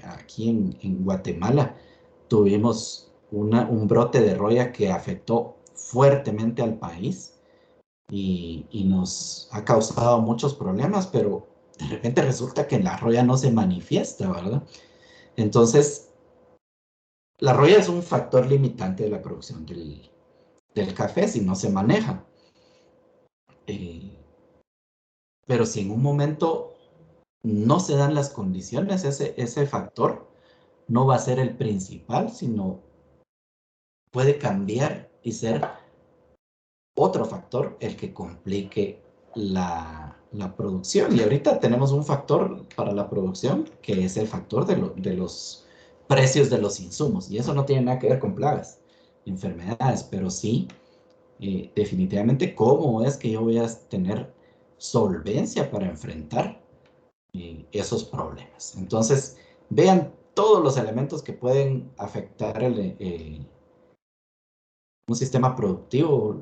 aquí en Guatemala. Tuvimos un brote de roya que afectó fuertemente al país y nos ha causado muchos problemas, pero de repente resulta que la roya no se manifiesta, ¿verdad? Entonces, la roya es un factor limitante de la producción del café si no se maneja. Pero si en un momento no se dan las condiciones, ese factor no va a ser el principal, sino puede cambiar y ser otro factor el que complique la producción. Y ahorita tenemos un factor para la producción que es el factor de los precios de los insumos. Y eso no tiene nada que ver con plagas, enfermedades, pero sí, definitivamente, cómo es que yo voy a tener solvencia para enfrentar esos problemas. Entonces, vean todos los elementos que pueden afectar un sistema productivo: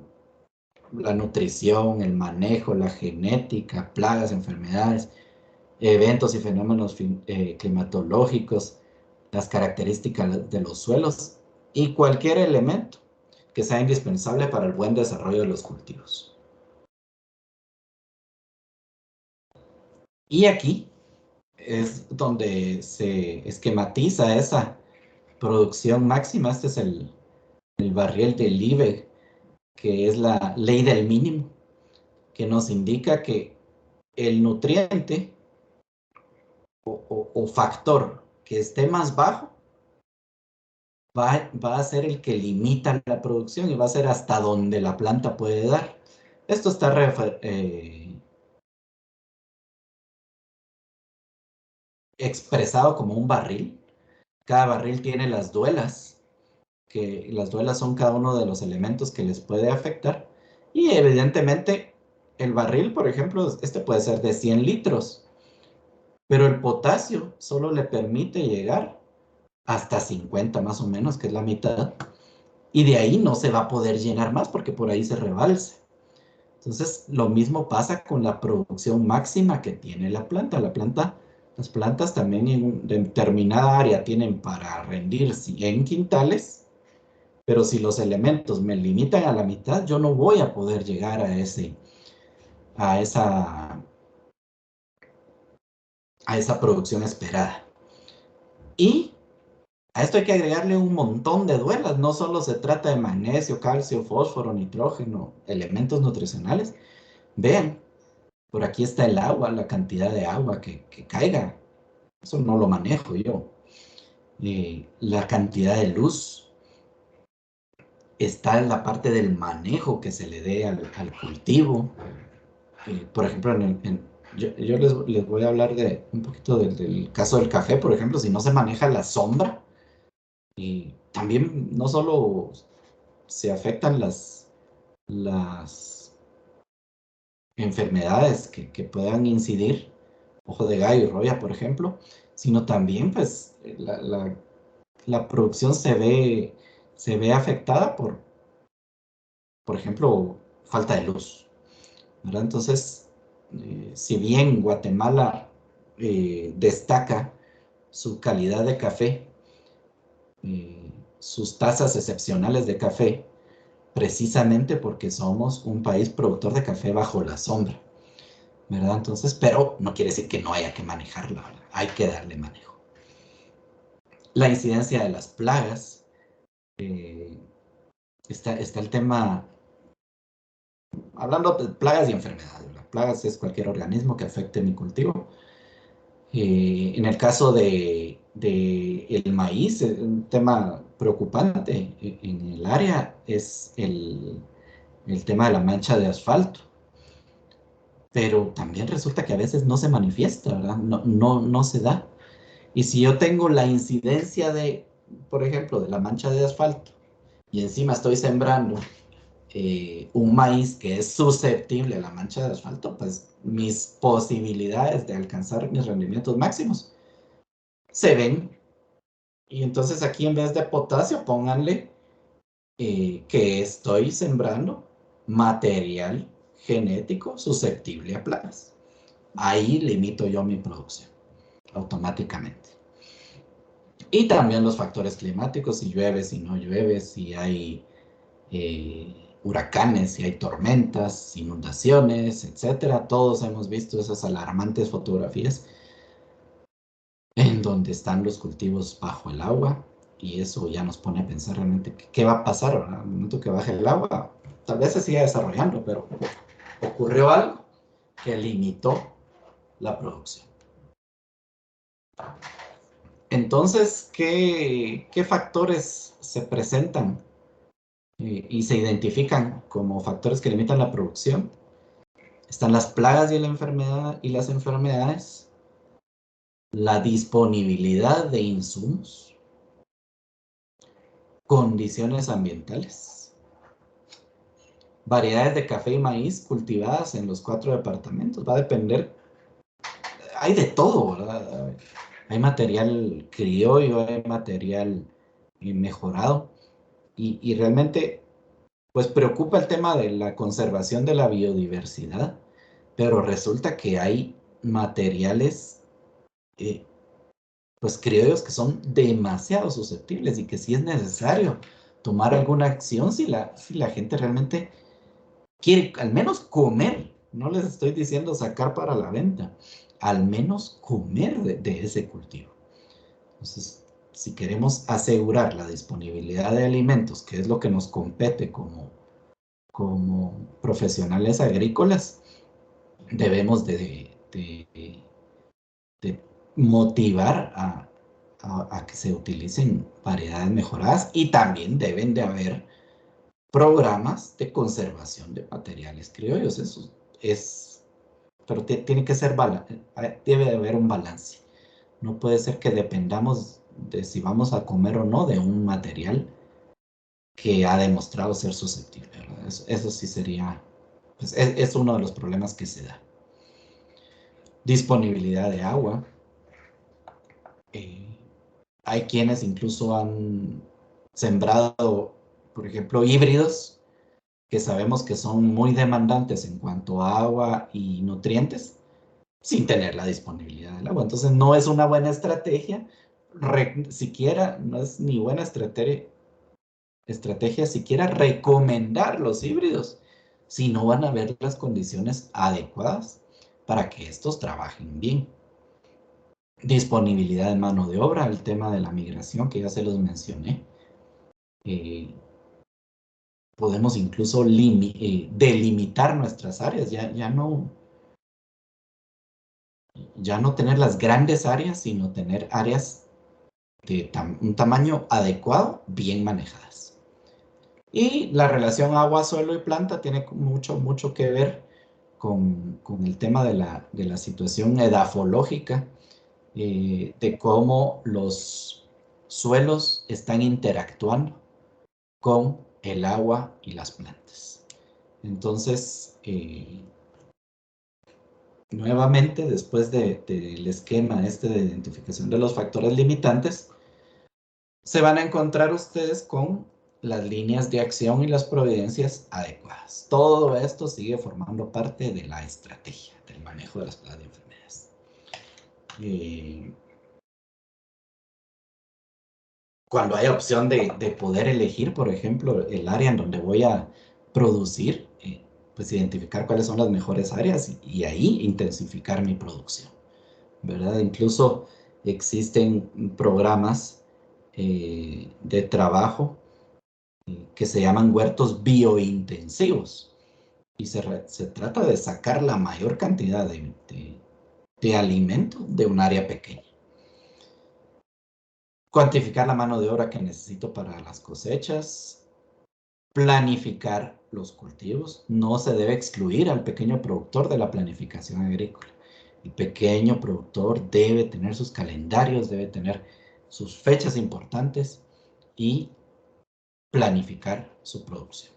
la nutrición, el manejo, la genética, plagas, enfermedades, eventos y fenómenos climatológicos, las características de los suelos y cualquier elemento que sea indispensable para el buen desarrollo de los cultivos. Y aquí es donde se esquematiza esa producción máxima. Este es el barril de Liebig, que es la ley del mínimo, que nos indica que el nutriente o factor que esté más bajo va a ser el que limita la producción, y va a ser hasta donde la planta puede dar. Esto está expresado como un barril. Cada barril tiene las duelas, que las duelas son cada uno de los elementos que les puede afectar. Y evidentemente el barril, por ejemplo, este puede ser de 100 litros, pero el potasio solo le permite llegar hasta 50 más o menos, que es la mitad, y de ahí no se va a poder llenar más porque por ahí se rebalsa. Entonces, lo mismo pasa con la producción máxima que tiene la planta. La planta Las plantas también en determinada área tienen para rendir 100 quintales, pero si los elementos me limitan a la mitad, yo no voy a poder llegar a esa producción esperada. Y a esto hay que agregarle un montón de duelas. No solo se trata de magnesio, calcio, fósforo, nitrógeno, elementos nutricionales. Vean, por aquí está el agua, la cantidad de agua que caiga. Eso no lo manejo yo. La cantidad de luz. Está en la parte del manejo que se le dé al cultivo. Por ejemplo, yo les voy a hablar de un poquito del caso del café, por ejemplo, si no se maneja la sombra, también no solo se afectan las enfermedades que puedan incidir, ojo de gallo y roya, por ejemplo, sino también pues la producción se ve afectada por ejemplo, falta de luz, ¿verdad? Entonces, si bien Guatemala destaca su calidad de café, sus tasas excepcionales de café, precisamente porque somos un país productor de café bajo la sombra, ¿verdad? Entonces, pero no quiere decir que no haya que manejarla, ¿verdad? Hay que darle manejo. La incidencia de las plagas, está el tema, hablando de plagas y enfermedades. Las plagas es cualquier organismo que afecte mi cultivo. En el caso de el maíz, un tema preocupante en el área es el tema de la mancha de asfalto. Pero también resulta que a veces no se manifiesta, ¿verdad? No se da. Y si yo tengo la incidencia de, por ejemplo, de la mancha de asfalto, y encima estoy sembrando un maíz que es susceptible a la mancha de asfalto, pues mis posibilidades de alcanzar mis rendimientos máximos se ven. Y entonces aquí en vez de potasio, pónganle que estoy sembrando material genético susceptible a plagas. Ahí limito yo mi producción automáticamente. Y también los factores climáticos, si llueve, si no llueve, si hay huracanes, si hay tormentas, inundaciones, etcétera. Todos hemos visto esas alarmantes fotografías en donde están los cultivos bajo el agua, y eso ya nos pone a pensar realmente qué va a pasar, ¿verdad? Al momento que baje el agua, tal vez se siga desarrollando, pero ocurrió algo que limitó la producción. Entonces, ¿qué factores se presentan y se identifican como factores que limitan la producción? Están las plagas y las enfermedades, la disponibilidad de insumos, condiciones ambientales, variedades de café y maíz cultivadas en los 4 departamentos. Va a depender, hay de todo, ¿verdad? Hay material criollo, hay material mejorado, y realmente pues preocupa el tema de la conservación de la biodiversidad, pero resulta que hay materiales pues criollos que son demasiado susceptibles, y que si es necesario tomar alguna acción si la gente realmente quiere al menos comer. No les estoy diciendo sacar para la venta, al menos comer de ese cultivo. Entonces, si queremos asegurar la disponibilidad de alimentos, que es lo que nos compete como profesionales agrícolas, debemos de motivar a que se utilicen variedades mejoradas, y también deben de haber programas de conservación de materiales criollos. Eso es, pero tiene que ser, debe de haber un balance. No puede ser que dependamos de si vamos a comer o no de un material que ha demostrado ser susceptible, ¿verdad? Eso sí sería, pues es uno de los problemas que se da. Disponibilidad de agua. Hay quienes incluso han sembrado, por ejemplo, híbridos, que sabemos que son muy demandantes en cuanto a agua y nutrientes, sin tener la disponibilidad del agua. Entonces no es una buena estrategia, siquiera no es ni buena estrategia siquiera recomendar los híbridos si no van a haber las condiciones adecuadas para que estos trabajen bien. Disponibilidad de mano de obra, el tema de la migración que ya se los mencioné. Podemos incluso delimitar nuestras áreas, ya no tener las grandes áreas, sino tener áreas de un tamaño adecuado, bien manejadas. Y la relación agua, suelo y planta tiene mucho que ver con el tema de la situación edafológica, de cómo los suelos están interactuando con el agua y las plantas. Entonces, nuevamente, después del esquema de identificación de los factores limitantes, se van a encontrar ustedes con las líneas de acción y las providencias adecuadas. Todo esto sigue formando parte de la estrategia del manejo de las plagas de enfermedades. Cuando hay opción de poder elegir, por ejemplo, el área en donde voy a producir, pues identificar cuáles son las mejores áreas y ahí intensificar mi producción, ¿verdad? Incluso existen programas de trabajo que se llaman huertos biointensivos y se trata de sacar la mayor cantidad de alimento de un área pequeña. Cuantificar la mano de obra que necesito para las cosechas, planificar los cultivos. No se debe excluir al pequeño productor de la planificación agrícola. El pequeño productor debe tener sus calendarios, debe tener sus fechas importantes y planificar su producción.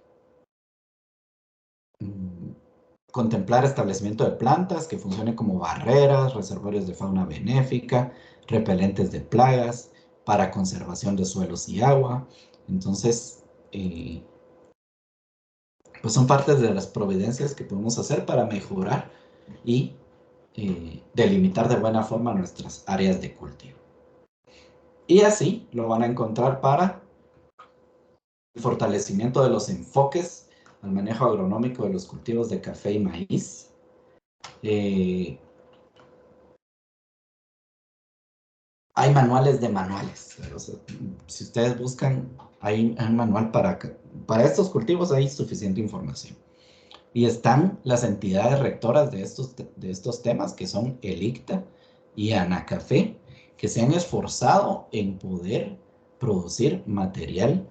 Contemplar establecimiento de plantas que funcionen como barreras, reservorios de fauna benéfica, repelentes de plagas, para conservación de suelos y agua. Entonces, pues son partes de las providencias que podemos hacer para mejorar y delimitar de buena forma nuestras áreas de cultivo. Y así lo van a encontrar para el fortalecimiento de los enfoques al manejo agronómico de los cultivos de café y maíz. Hay manuales de manuales. O sea, si ustedes buscan, hay un manual para estos cultivos, hay suficiente información. Y están las entidades rectoras de estos temas, que son el ICTA y Anacafé, que se han esforzado en poder producir material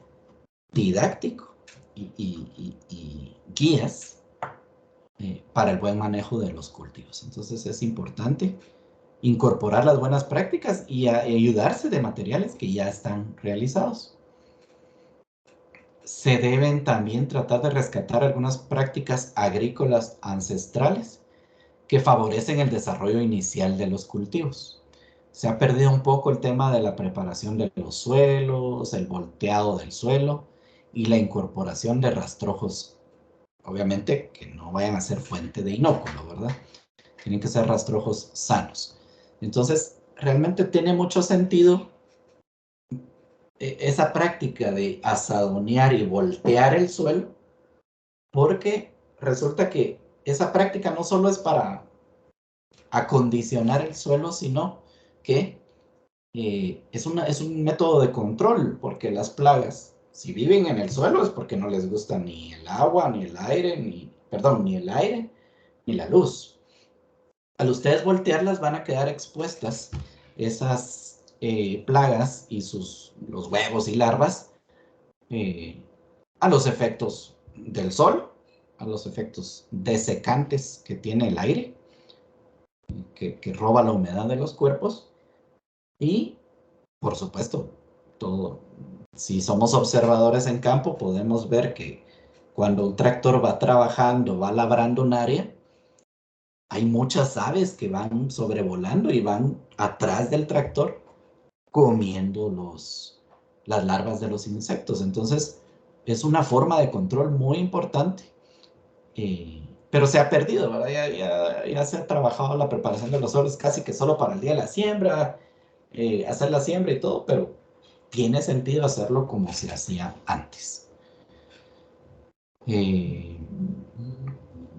didáctico y guías para el buen manejo de los cultivos. Entonces es importante incorporar las buenas prácticas y ayudarse de materiales que ya están realizados. Se deben también tratar de rescatar algunas prácticas agrícolas ancestrales que favorecen el desarrollo inicial de los cultivos. Se ha perdido un poco el tema de la preparación de los suelos, el volteado del suelo y la incorporación de rastrojos, obviamente que no vayan a ser fuente de inóculo, ¿verdad? Tienen que ser rastrojos sanos. Entonces, realmente tiene mucho sentido esa práctica de asadonear y voltear el suelo, porque resulta que esa práctica no solo es para acondicionar el suelo, sino que es un método de control, porque las plagas, si viven en el suelo, es porque no les gusta ni el agua, ni el aire, ni la luz. Al ustedes voltearlas, van a quedar expuestas esas plagas y los huevos y larvas a los efectos del sol, a los efectos desecantes que tiene el aire, que roba la humedad de los cuerpos, y por supuesto, si somos observadores en campo, podemos ver que cuando un tractor va trabajando, va labrando un área, hay muchas aves que van sobrevolando y van atrás del tractor comiendo las larvas de los insectos. Entonces, es una forma de control muy importante, pero se ha perdido, ¿verdad? Ya se ha trabajado la preparación de los suelos casi que solo para el día de la siembra, hacer la siembra y todo, pero tiene sentido hacerlo como se hacía antes.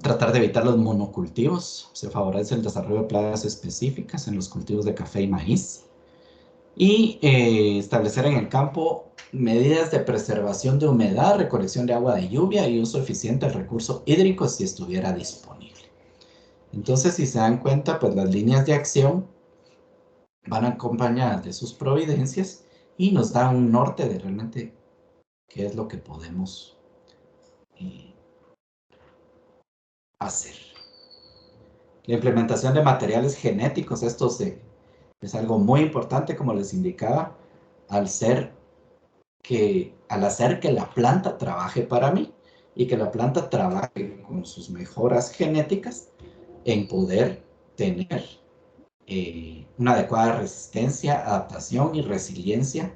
Tratar de evitar los monocultivos, se favorece el desarrollo de plagas específicas en los cultivos de café y maíz. Y establecer en el campo medidas de preservación de humedad, recolección de agua de lluvia y uso eficiente del recurso hídrico si estuviera disponible. Entonces, si se dan cuenta, pues las líneas de acción van acompañadas de sus providencias y nos da un norte de realmente qué es lo que podemos hacer. La implementación de materiales genéticos, esto es algo muy importante, como les indicaba, al hacer que la planta trabaje para mí y que la planta trabaje con sus mejoras genéticas en poder tener una adecuada resistencia, adaptación y resiliencia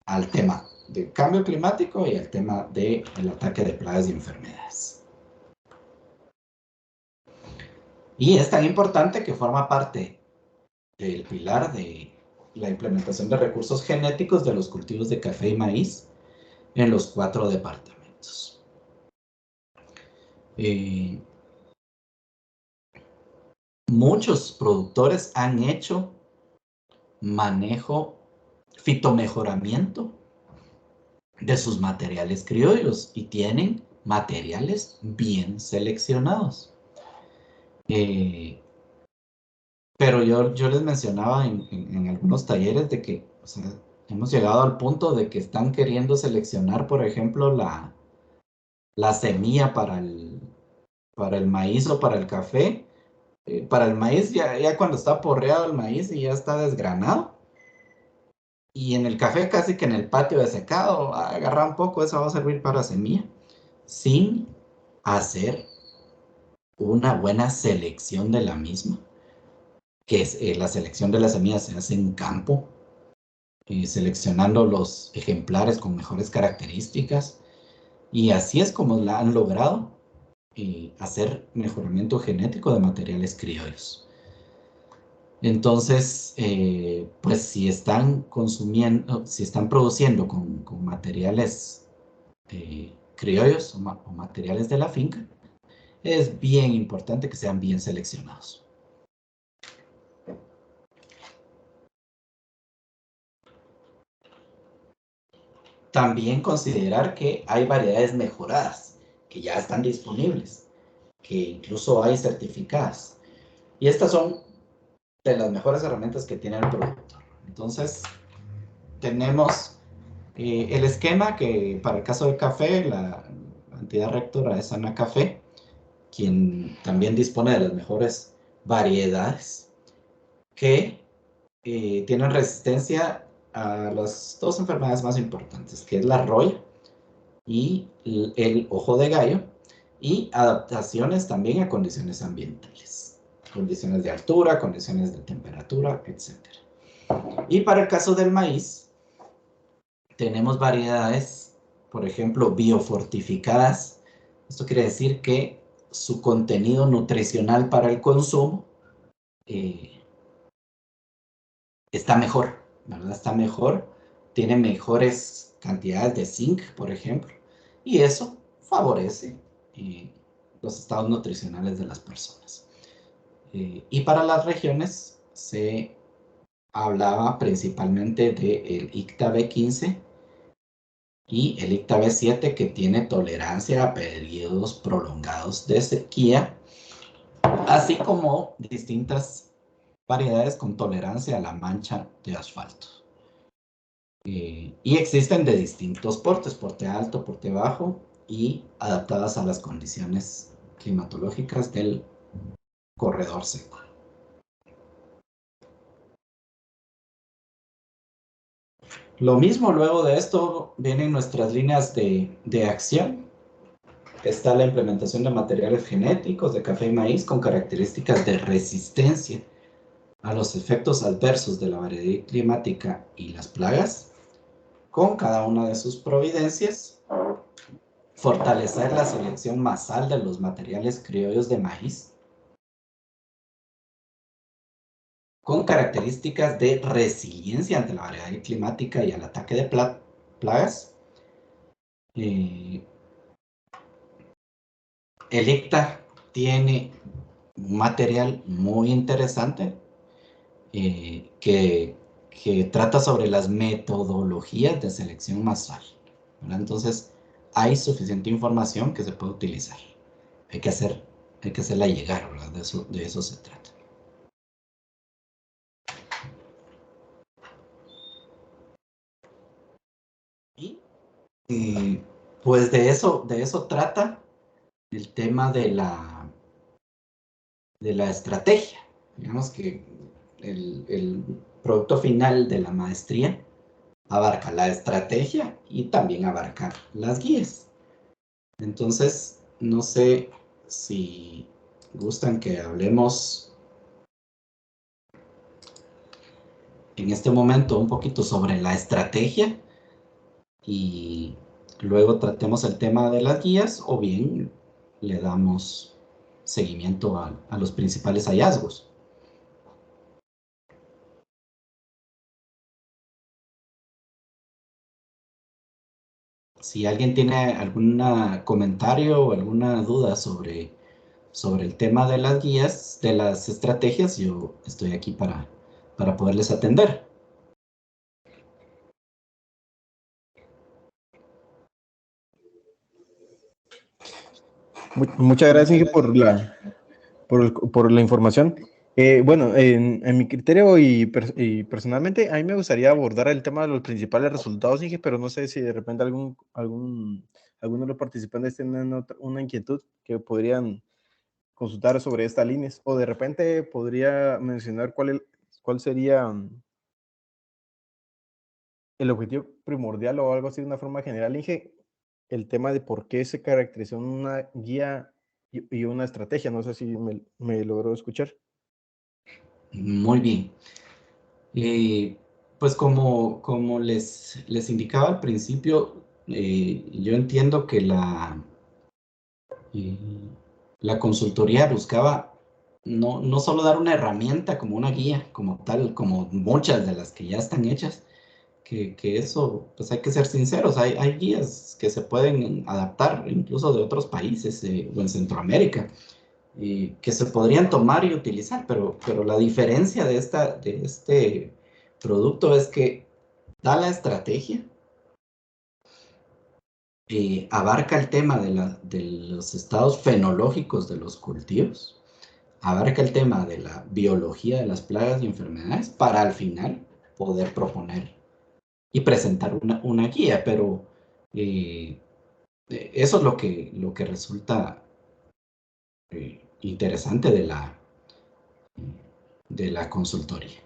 al tema del cambio climático y al tema del ataque de plagas y enfermedades. Y es tan importante que forma parte del pilar de la implementación de recursos genéticos de los cultivos de café y maíz en los 4 departamentos. Muchos productores han hecho manejo, fitomejoramiento de sus materiales criollos y tienen materiales bien seleccionados. Pero yo les mencionaba en algunos talleres de que, o sea, hemos llegado al punto de que están queriendo seleccionar, por ejemplo, la semilla para el maíz o para el café. Para el maíz, ya cuando está porreado el maíz y ya está desgranado. Y en el café casi que en el patio de secado, agarra un poco, eso va a servir para semilla, sin hacer una buena selección de la misma, que es la selección de las semillas se hace en campo, seleccionando los ejemplares con mejores características, y así es como la han logrado hacer mejoramiento genético de materiales criollos. Entonces, pues si están consumiendo, si están produciendo con materiales criollos o materiales de la finca, es bien importante que sean bien seleccionados. También considerar que hay variedades mejoradas, que ya están disponibles, que incluso hay certificadas. Y estas son de las mejores herramientas que tiene el productor. Entonces, tenemos el esquema que para el caso del café, la entidad rectora es Ana Café, quien también dispone de las mejores variedades que tienen resistencia a las 2 enfermedades más importantes, que es la roya y el ojo de gallo, y adaptaciones también a condiciones ambientales, condiciones de altura, condiciones de temperatura, etc. Y para el caso del maíz, tenemos variedades, por ejemplo, biofortificadas. Esto quiere decir que su contenido nutricional para el consumo está mejor, ¿verdad? Está mejor, tiene mejores cantidades de zinc, por ejemplo, y eso favorece los estados nutricionales de las personas. Y para las regiones se hablaba principalmente del ICTA B15 y el ICTA B7, que tiene tolerancia a periodos prolongados de sequía, así como distintas variedades con tolerancia a la mancha de asfalto. Y existen de distintos portes, porte alto, porte bajo, y adaptadas a las condiciones climatológicas del corredor seco. Lo mismo, luego de esto vienen nuestras líneas de acción. Está la implementación de materiales genéticos de café y maíz con características de resistencia a los efectos adversos de la variedad climática y las plagas, con cada una de sus providencias, fortalecer la selección masal de los materiales criollos de maíz con características de resiliencia ante la variabilidad climática y al ataque de plagas. El ICTA tiene un material muy interesante que trata sobre las metodologías de selección masal, ¿verdad? Entonces, hay suficiente información que se puede utilizar. Hay que hacerla llegar, ¿verdad? De eso se trata. Y pues de eso trata el tema de la estrategia. Digamos que el producto final de la maestría abarca la estrategia y también abarca las guías. Entonces, no sé si gustan que hablemos en este momento un poquito sobre la estrategia y luego tratemos el tema de las guías, o bien le damos seguimiento a los principales hallazgos. Si alguien tiene algún comentario o alguna duda sobre el tema de las guías, de las estrategias, yo estoy aquí para poderles atender. Muchas gracias, Inge, por la información. Bueno, en mi criterio y personalmente, a mí me gustaría abordar el tema de los principales resultados, Inge, pero no sé si de repente alguno de los participantes tienen una inquietud que podrían consultar sobre estas líneas, o de repente podría mencionar cuál sería el objetivo primordial o algo así de una forma general, Inge, el tema de por qué se caracterizó una guía y una estrategia. No sé si me logró escuchar. Muy bien. Pues como les indicaba al principio, yo entiendo que la consultoría buscaba no solo dar una herramienta como una guía, como tal, como muchas de las que ya están hechas, que eso, pues hay que ser sinceros, hay guías que se pueden adaptar incluso de otros países o en Centroamérica, que se podrían tomar y utilizar, pero la diferencia de este producto es que da la estrategia, abarca el tema de los estados fenológicos de los cultivos, abarca el tema de la biología de las plagas y enfermedades para al final poder proponer y presentar una guía, pero eso es lo que resulta interesante de la consultoría.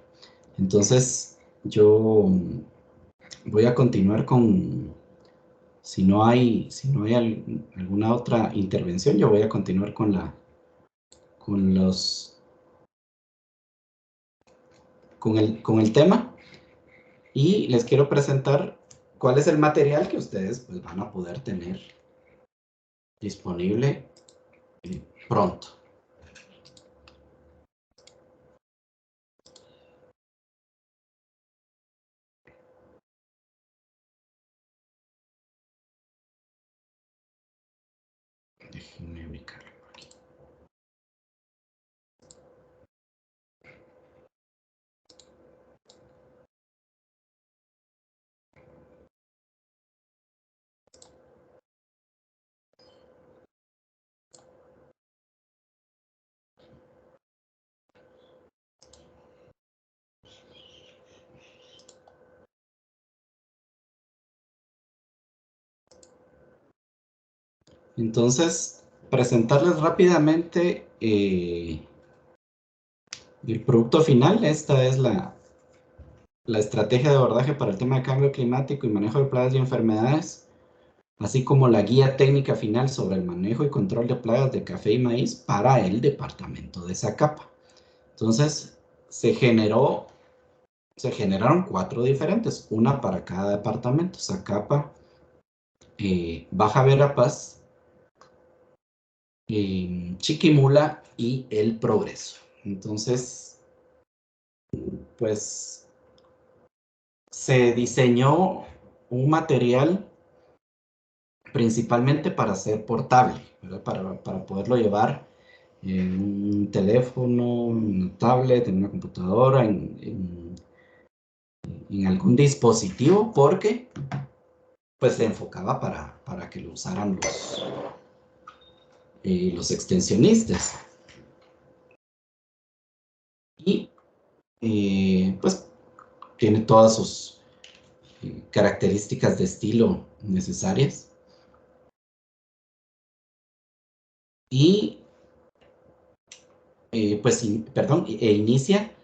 Entonces, yo voy a continuar con, si no hay alguna otra intervención, yo voy a continuar con el tema, y les quiero presentar cuál es el material que ustedes pues, van a poder tener disponible pronto. Déjenme ubicarlo por aquí. Entonces, presentarles rápidamente el producto final. Esta es la estrategia de abordaje para el tema de cambio climático y manejo de plagas y enfermedades, así como la guía técnica final sobre el manejo y control de plagas de café y maíz para el departamento de Zacapa. Entonces, se generaron 4 diferentes, una para cada departamento: Zacapa, Baja Verapaz, Chiquimula y El Progreso. Entonces, pues se diseñó un material principalmente para ser portable, ¿verdad? Para poderlo llevar en un teléfono, en una tablet, en una computadora, en algún dispositivo, porque pues se enfocaba para que lo usaran los extensionistas. Y pues tiene todas sus características de estilo necesarias. Y inicia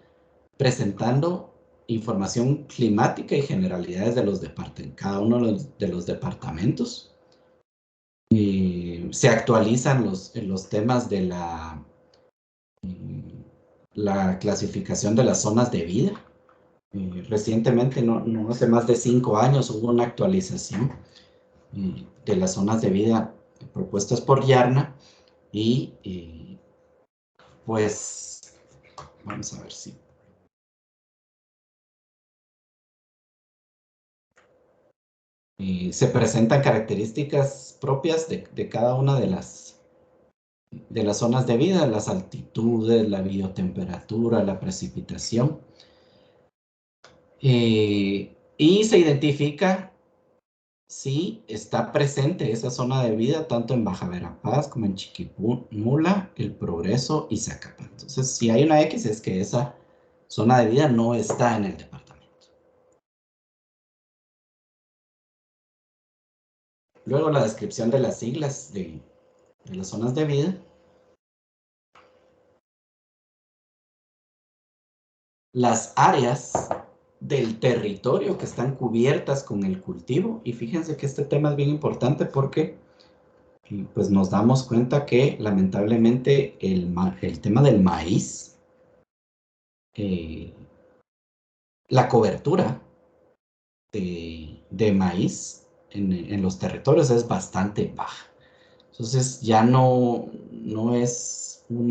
presentando información climática y generalidades de cada uno de los departamentos. Se actualizan los temas de la clasificación de las zonas de vida. Recientemente, no hace más de 5 años, hubo una actualización de las zonas de vida propuestas por Yarna y pues vamos a ver si se presentan características propias de cada una de las zonas de vida, las altitudes, la biotemperatura, la precipitación, y se identifica si está presente esa zona de vida tanto en Baja Verapaz como en Chiquimula, El Progreso y Zacapa. Entonces, si hay una X es que esa zona de vida no está en el departamento. Luego la descripción de las siglas de las zonas de vida. Las áreas del territorio que están cubiertas con el cultivo. Y fíjense que este tema es bien importante porque pues nos damos cuenta que lamentablemente el tema del maíz, la cobertura de maíz en los territorios es bastante baja. Entonces ya no es un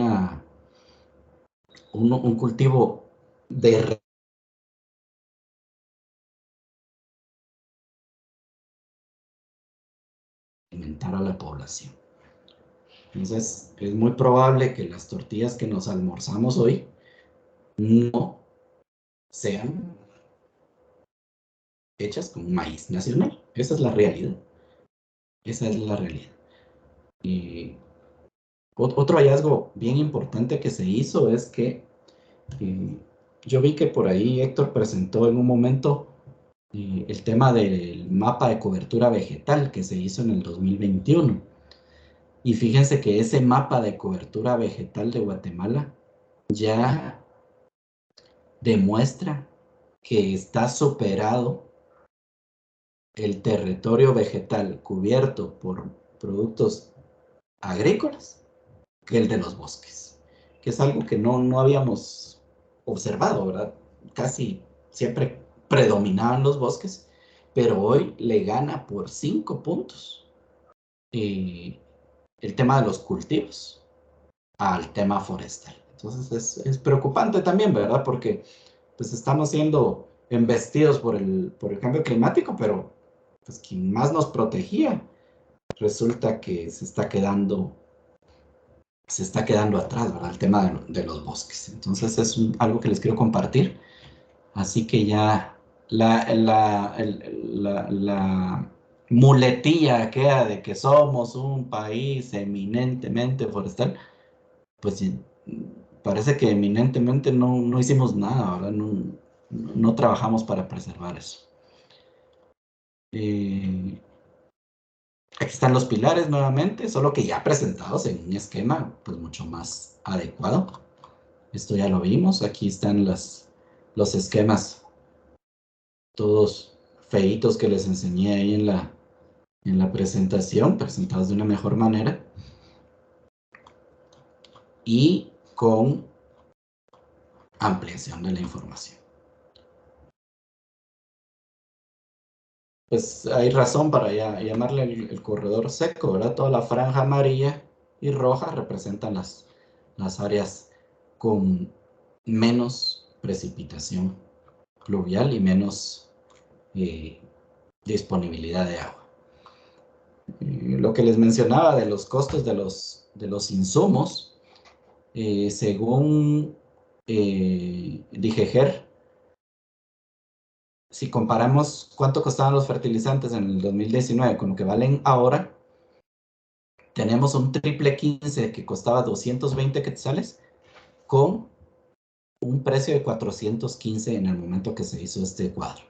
cultivo de alimentar a la población. Entonces es muy probable que las tortillas que nos almorzamos hoy no sean hechas con maíz nacional. Esa es la realidad. Esa es la realidad. Y otro hallazgo bien importante que se hizo es que yo vi que por ahí Héctor presentó en un momento el tema del mapa de cobertura vegetal que se hizo en el 2021. Y fíjense que ese mapa de cobertura vegetal de Guatemala ya demuestra que está superado el territorio vegetal cubierto por productos agrícolas que el de los bosques, que es algo que no habíamos observado, ¿verdad? Casi siempre predominaban los bosques, pero hoy le gana por 5 puntos el tema de los cultivos al tema forestal. Entonces es preocupante también, ¿verdad? Porque pues estamos siendo embestidos por el cambio climático, pero pues quien más nos protegía resulta que se está quedando atrás, ¿verdad? El tema de los bosques. Entonces es algo que les quiero compartir. Así que ya la muletilla queda de que somos un país eminentemente forestal, pues parece que eminentemente no hicimos nada, ¿verdad? No trabajamos para preservar eso. Aquí están los pilares nuevamente, solo que ya presentados en un esquema pues mucho más adecuado. Esto ya lo vimos, aquí están los esquemas todos feitos que les enseñé ahí en la presentación, presentados de una mejor manera y con ampliación de la información. pues hay razón para llamarle el corredor seco, ¿verdad? Toda la franja amarilla y roja representan las áreas con menos precipitación pluvial y menos disponibilidad de agua. Lo que les mencionaba de los costos de los insumos, según DGER, si comparamos cuánto costaban los fertilizantes en el 2019 con lo que valen ahora, tenemos un triple 15 que costaba 220 quetzales con un precio de 415 en el momento que se hizo este cuadro.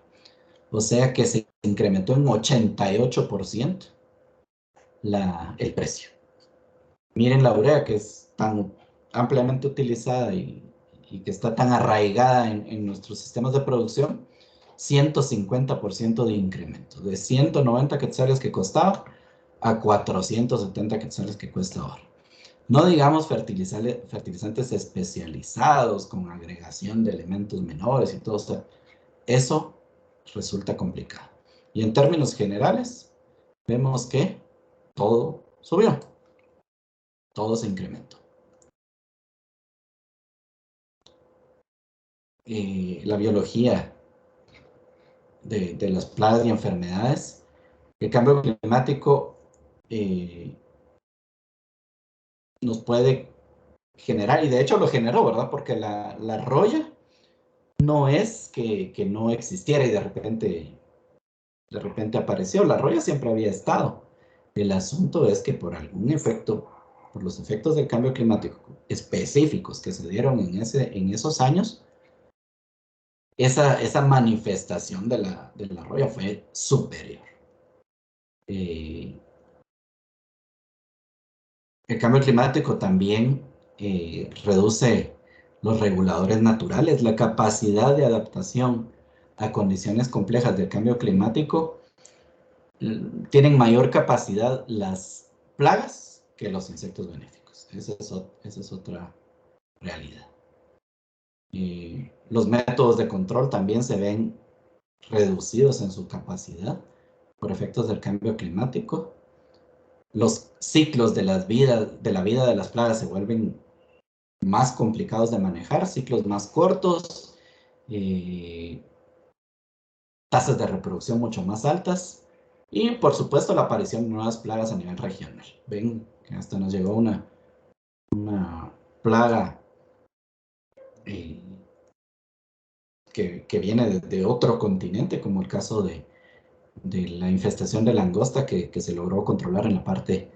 O sea que se incrementó en 88% el precio. Miren la urea, que es tan ampliamente utilizada y que está tan arraigada en nuestros sistemas de producción, 150% de incremento, de 190 quetzales que costaba a 470 quetzales que cuesta ahora. No digamos fertilizantes especializados con agregación de elementos menores y todo esto. Eso resulta complicado. Y en términos generales, vemos que todo subió, todo se incrementó. La biología de las plagas y enfermedades, el cambio climático nos puede generar, y de hecho lo generó, ¿verdad? Porque la roya no es que no existiera y de repente apareció. La roya siempre había estado. El asunto es que por algún efecto, por los efectos del cambio climático específicos que se dieron en esos años, esa manifestación de la roya fue superior. El cambio climático también reduce los reguladores naturales, la capacidad de adaptación a condiciones complejas del cambio climático. Tienen mayor capacidad las plagas que los insectos benéficos. Esa es otra realidad. Los métodos de control también se ven reducidos en su capacidad por efectos del cambio climático. Los ciclos de la vida de las plagas se vuelven más complicados de manejar, ciclos más cortos, tasas de reproducción mucho más altas y, por supuesto, la aparición de nuevas plagas a nivel regional. Ven que hasta nos llegó una plaga que viene de otro continente, como el caso de la infestación de langosta que se logró controlar en la parte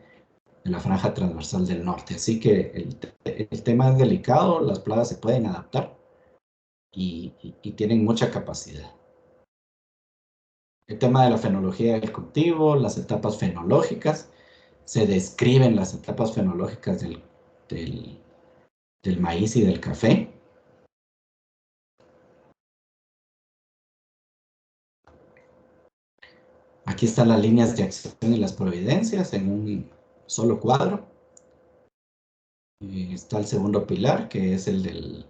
de la franja transversal del norte. Así que el tema es delicado, las plagas se pueden adaptar y tienen mucha capacidad. El tema de la fenología del cultivo, las etapas fenológicas, se describen las etapas fenológicas del maíz y del café. Aquí están las líneas de acción y las providencias en un solo cuadro. Está el segundo pilar, que es el del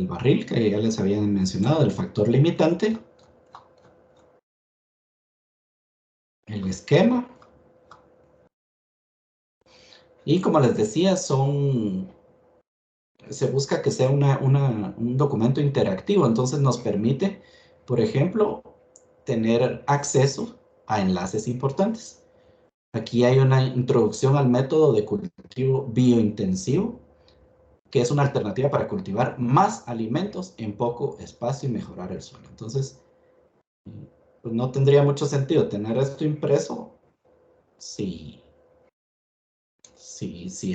barril, que ya les había mencionado, el factor limitante. El esquema. Y como les decía, se busca que sea un documento interactivo, entonces nos permite, por ejemplo, tener acceso a enlaces importantes. Aquí hay una introducción al método de cultivo biointensivo, que es una alternativa para cultivar más alimentos en poco espacio y mejorar el suelo. Entonces, pues no tendría mucho sentido tener esto impreso si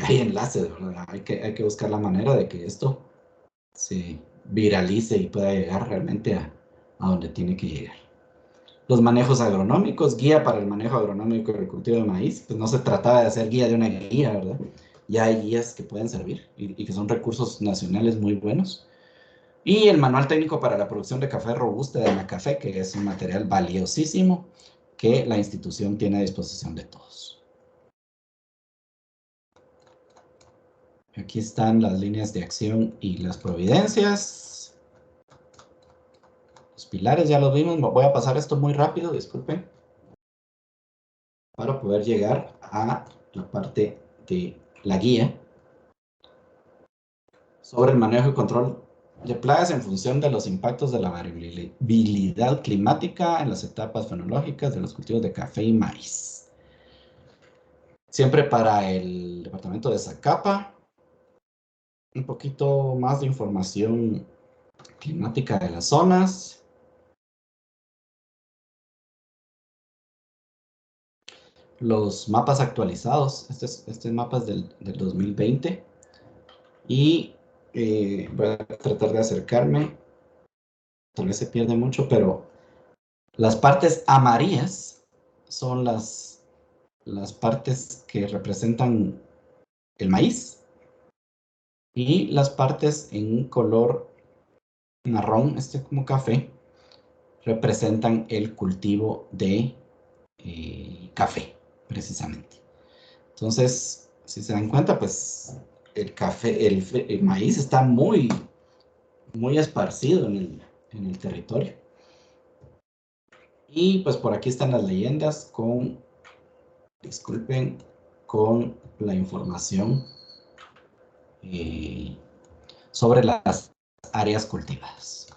hay enlaces, ¿verdad? Hay que buscar la manera de que esto se viralice y pueda llegar realmente a donde tiene que llegar. Los manejos agronómicos, guía para el manejo agronómico del cultivo de maíz, pues no se trataba de hacer guía de una guía, ¿verdad? Ya hay guías que pueden servir y que son recursos nacionales muy buenos. Y el manual técnico para la producción de café robusta de Macafé, que es un material valiosísimo que la institución tiene a disposición de todos. Aquí están las líneas de acción y las providencias. Los pilares ya los vimos. Voy a pasar esto muy rápido, disculpen, para poder llegar a la parte de la guía sobre el manejo y control de plagas en función de los impactos de la variabilidad climática en las etapas fenológicas de los cultivos de café y maíz. Siempre para el departamento de Zacapa, un poquito más de información climática de las zonas. Los mapas actualizados, este mapa es del 2020. Y voy a tratar de acercarme. Tal vez se pierde mucho, pero las partes amarillas son las partes que representan el maíz. Y las partes en color marrón, como café, representan el cultivo de café, precisamente. Entonces, si se dan cuenta, pues el café, el maíz está muy esparcido en el territorio. Y pues por aquí están las leyendas disculpen, con la información sobre las áreas cultivadas.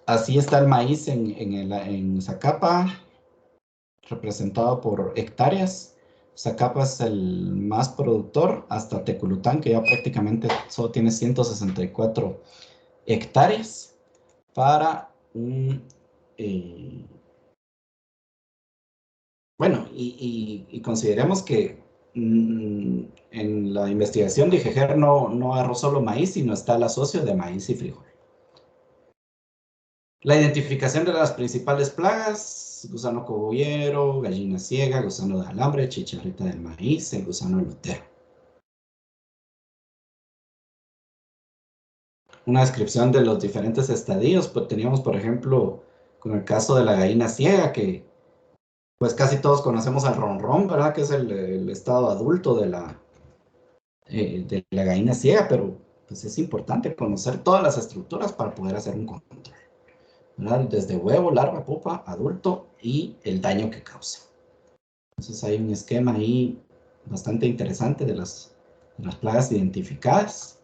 Así está el maíz en Zacapa, representado por hectáreas. Zacapa es el más productor, hasta Teculután, que ya prácticamente solo tiene 164 hectáreas para bueno, y consideremos que en la investigación de IGEGER no agarró solo maíz, sino está el asocio de maíz y frijol. La identificación de las principales plagas: gusano cogollero, gallina ciega, gusano de alambre, chicharrita del maíz, el gusano elotero. Una descripción de los diferentes estadios, pues teníamos, por ejemplo, con el caso de la gallina ciega, que pues casi todos conocemos al ronrón, ¿verdad? Que es el estado adulto de la gallina ciega, pero pues es importante conocer todas las estructuras para poder hacer un control, ¿verdad? Desde huevo, larva, pupa, adulto y el daño que causa. Entonces hay un esquema ahí bastante interesante de las plagas identificadas.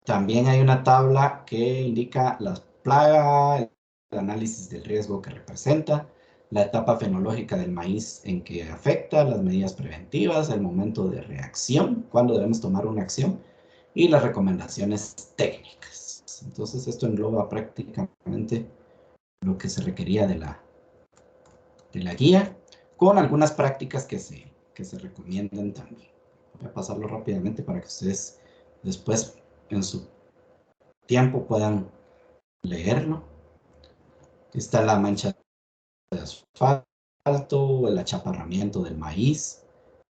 También hay una tabla que indica las plagas, el análisis del riesgo que representa, la etapa fenológica del maíz en que afecta, las medidas preventivas, el momento de reacción, cuándo debemos tomar una acción, y las recomendaciones técnicas. Entonces esto engloba prácticamente lo que se requería de la guía, con algunas prácticas que se recomiendan también. Voy a pasarlo rápidamente para que ustedes después en su tiempo puedan leerlo. Está la mancha de asfalto, el achaparramiento del maíz,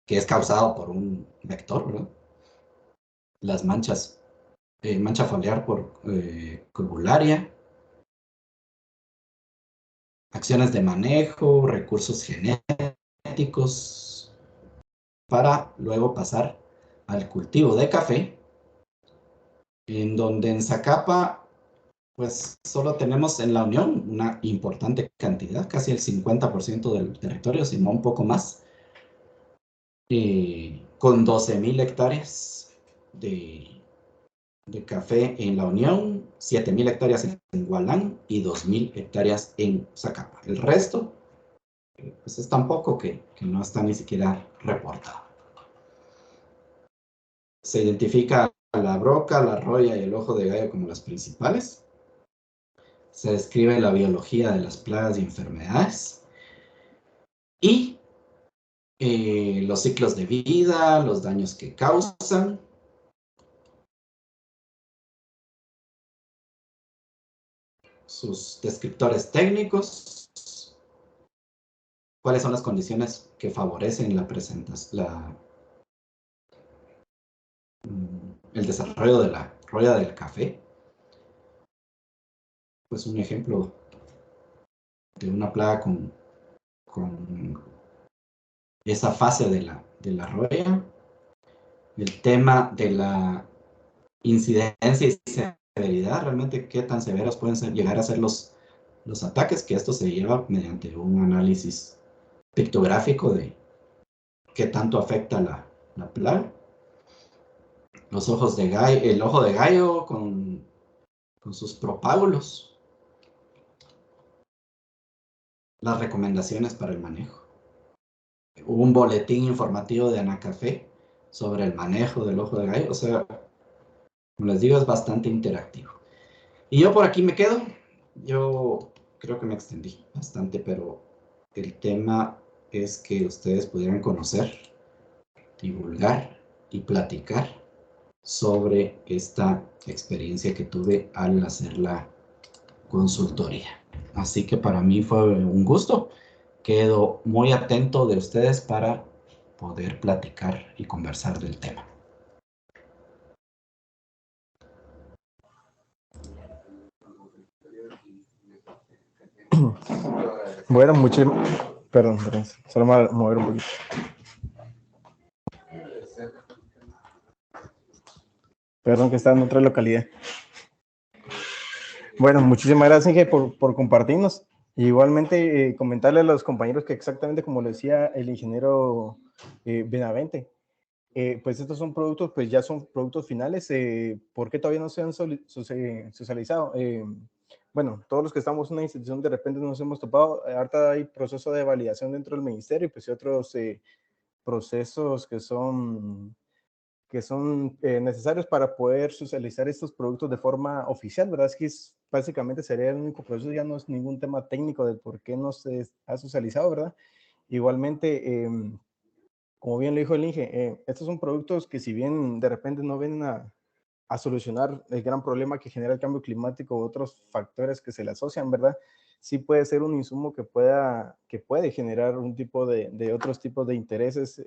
que es causado por un vector, ¿verdad? Las manchas, mancha foliar por curbularia, acciones de manejo, recursos genéticos, para luego pasar al cultivo de café, en donde en Zacapa pues solo tenemos en la Unión una importante cantidad, casi el 50% del territorio, si no un poco más, con 12,000 hectáreas de café en la Unión, 7,000 hectáreas en Gualán y 2,000 hectáreas en Zacapa. El resto, pues es tan poco que no está ni siquiera reportado. Se identifica la broca, la roya y el ojo de gallo como las principales. Se describe la biología de las plagas y enfermedades y los ciclos de vida, los daños que causan, sus descriptores técnicos, cuáles son las condiciones que favorecen la presentación, el desarrollo de la roya del café. Pues un ejemplo de una plaga con esa fase de la roya. el tema de la incidencia y severidad, realmente qué tan severos pueden llegar a ser los ataques, que esto se lleva mediante un análisis pictográfico de qué tanto afecta la plaga. Los ojos de gallo, el ojo de gallo con sus propágulos. Las recomendaciones para el manejo. Hubo un boletín informativo de Anacafé sobre el manejo del ojo de gallo. O sea, como les digo, es bastante interactivo. Y yo por aquí me quedo. Yo creo que me extendí bastante, pero el tema es que ustedes pudieran conocer, divulgar y platicar sobre esta experiencia que tuve al hacer la consultoría. Así que para mí fue un gusto. Quedo muy atento de ustedes para poder platicar y conversar del tema. Bueno, perdón, solo me voy a mover un poquito. Perdón, que está en otra localidad. Bueno, muchísimas gracias, Inge, por compartirnos. Igualmente, comentarle a los compañeros que exactamente como lo decía el ingeniero Benavente, pues estos son productos, pues ya son productos finales. ¿Por qué todavía no se han socializado? Bueno, todos los que estamos en una institución de repente nos hemos topado. Ahorita hay proceso de validación dentro del ministerio y pues hay otros procesos que son necesarios para poder socializar estos productos de forma oficial, ¿verdad? Es que básicamente sería el único proceso, ya no es ningún tema técnico del por qué no se ha socializado, ¿verdad? Igualmente, como bien lo dijo el Inge, estos son productos que si bien de repente no vienen a solucionar el gran problema que genera el cambio climático u otros factores que se le asocian, ¿verdad? Sí puede ser un insumo que puede generar un tipo de otros tipos de intereses,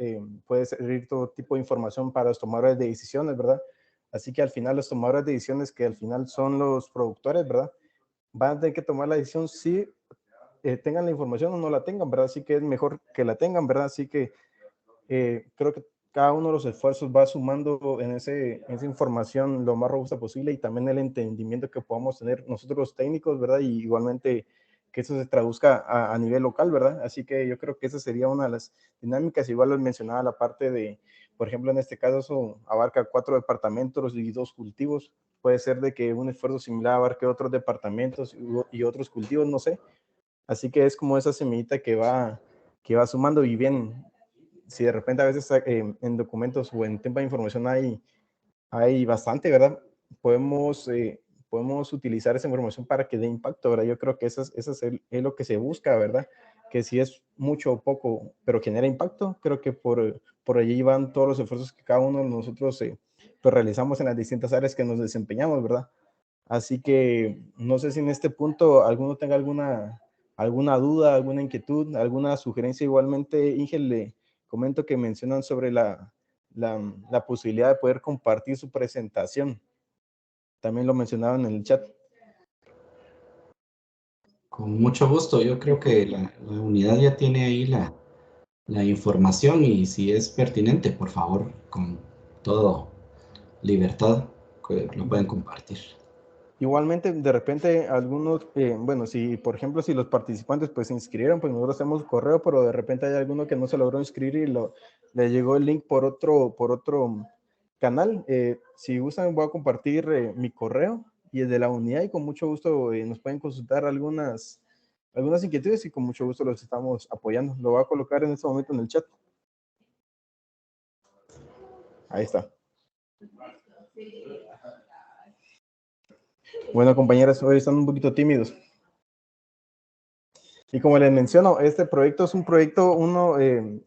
puede servir todo tipo de información para los tomadores de decisiones, ¿verdad? Así que al final los tomadores de decisiones, que al final son los productores, ¿verdad? Van a tener que tomar la decisión si tengan la información o no la tengan, ¿verdad? Así que es mejor que la tengan, ¿verdad? Así que creo que cada uno de los esfuerzos va sumando en esa información lo más robusta posible y también el entendimiento que podamos tener nosotros los técnicos, ¿verdad? Y igualmente que eso se traduzca a nivel local, ¿verdad? Así que yo creo que esa sería una de las dinámicas. Igual les mencionaba la parte de, por ejemplo, en este caso eso abarca 4 departamentos y 2 cultivos. Puede ser de que un esfuerzo similar abarque otros departamentos y otros cultivos, no sé. Así que es como esa semillita que va sumando. Y bien, si de repente a veces en documentos o en tema de información hay bastante, ¿verdad? Podemos utilizar esa información para que dé impacto, ¿verdad? Yo creo que eso es lo que se busca, ¿verdad? Que si es mucho o poco, pero genera impacto, creo que por allí van todos los esfuerzos que cada uno de nosotros pues realizamos en las distintas áreas que nos desempeñamos, ¿verdad? Así que no sé si en este punto alguno tenga alguna duda, alguna inquietud, alguna sugerencia. Igualmente, Inge, le comento que mencionan sobre la posibilidad de poder compartir su presentación. También lo mencionaban en el chat. Con mucho gusto. Yo creo que la unidad ya tiene ahí la información y si es pertinente, por favor, con toda libertad, que lo pueden compartir. Igualmente, de repente, algunos, bueno, si por ejemplo, si los participantes pues se inscribieron, pues nosotros hacemos correo, pero de repente hay alguno que no se logró inscribir y le llegó el link por otro canal. Si gustan, voy a compartir mi correo y el de la unidad y con mucho gusto nos pueden consultar algunas inquietudes y con mucho gusto los estamos apoyando. Lo voy a colocar en este momento en el chat. Ahí está. Bueno, compañeras, hoy están un poquito tímidos. Y como les menciono, este proyecto es un proyecto,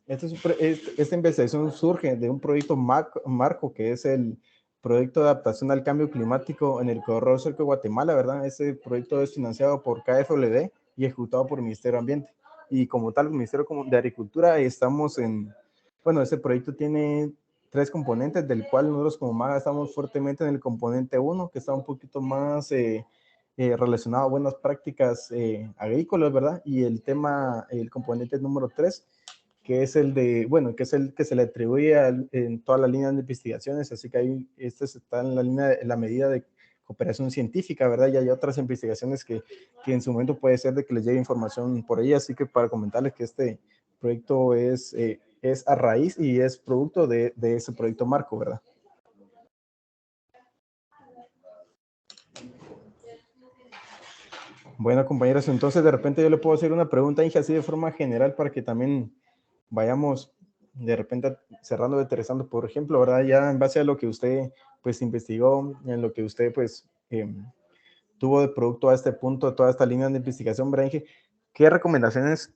esta investigación surge de un proyecto marco, que es el proyecto de adaptación al cambio climático en el corredor cerca de Guatemala, ¿verdad? Este proyecto es financiado por KFLD y ejecutado por el Ministerio de Ambiente. Y como tal, el Ministerio de Agricultura, bueno, este proyecto tiene 3 componentes, del cual nosotros como MAGA estamos fuertemente en el componente 1, que está un poquito más relacionado a buenas prácticas agrícolas, ¿verdad? Y el componente número 3 que es el de, bueno, que es el que se le atribuye en todas las líneas de investigaciones, así que ahí este está en la línea, en la medida de cooperación científica, ¿verdad? Y hay otras investigaciones que en su momento puede ser de que les llegue información por ahí, así que para comentarles que este proyecto es a raíz y es producto de ese proyecto marco, ¿verdad? Bueno, compañeros, entonces de repente yo le puedo hacer una pregunta, Inge, así de forma general para que también vayamos de repente cerrando, aterrizando, por ejemplo, ¿verdad? Ya en base a lo que usted pues investigó, en lo que usted pues tuvo de producto a este punto, toda esta línea de investigación, ¿verdad, Inge? ¿Qué recomendaciones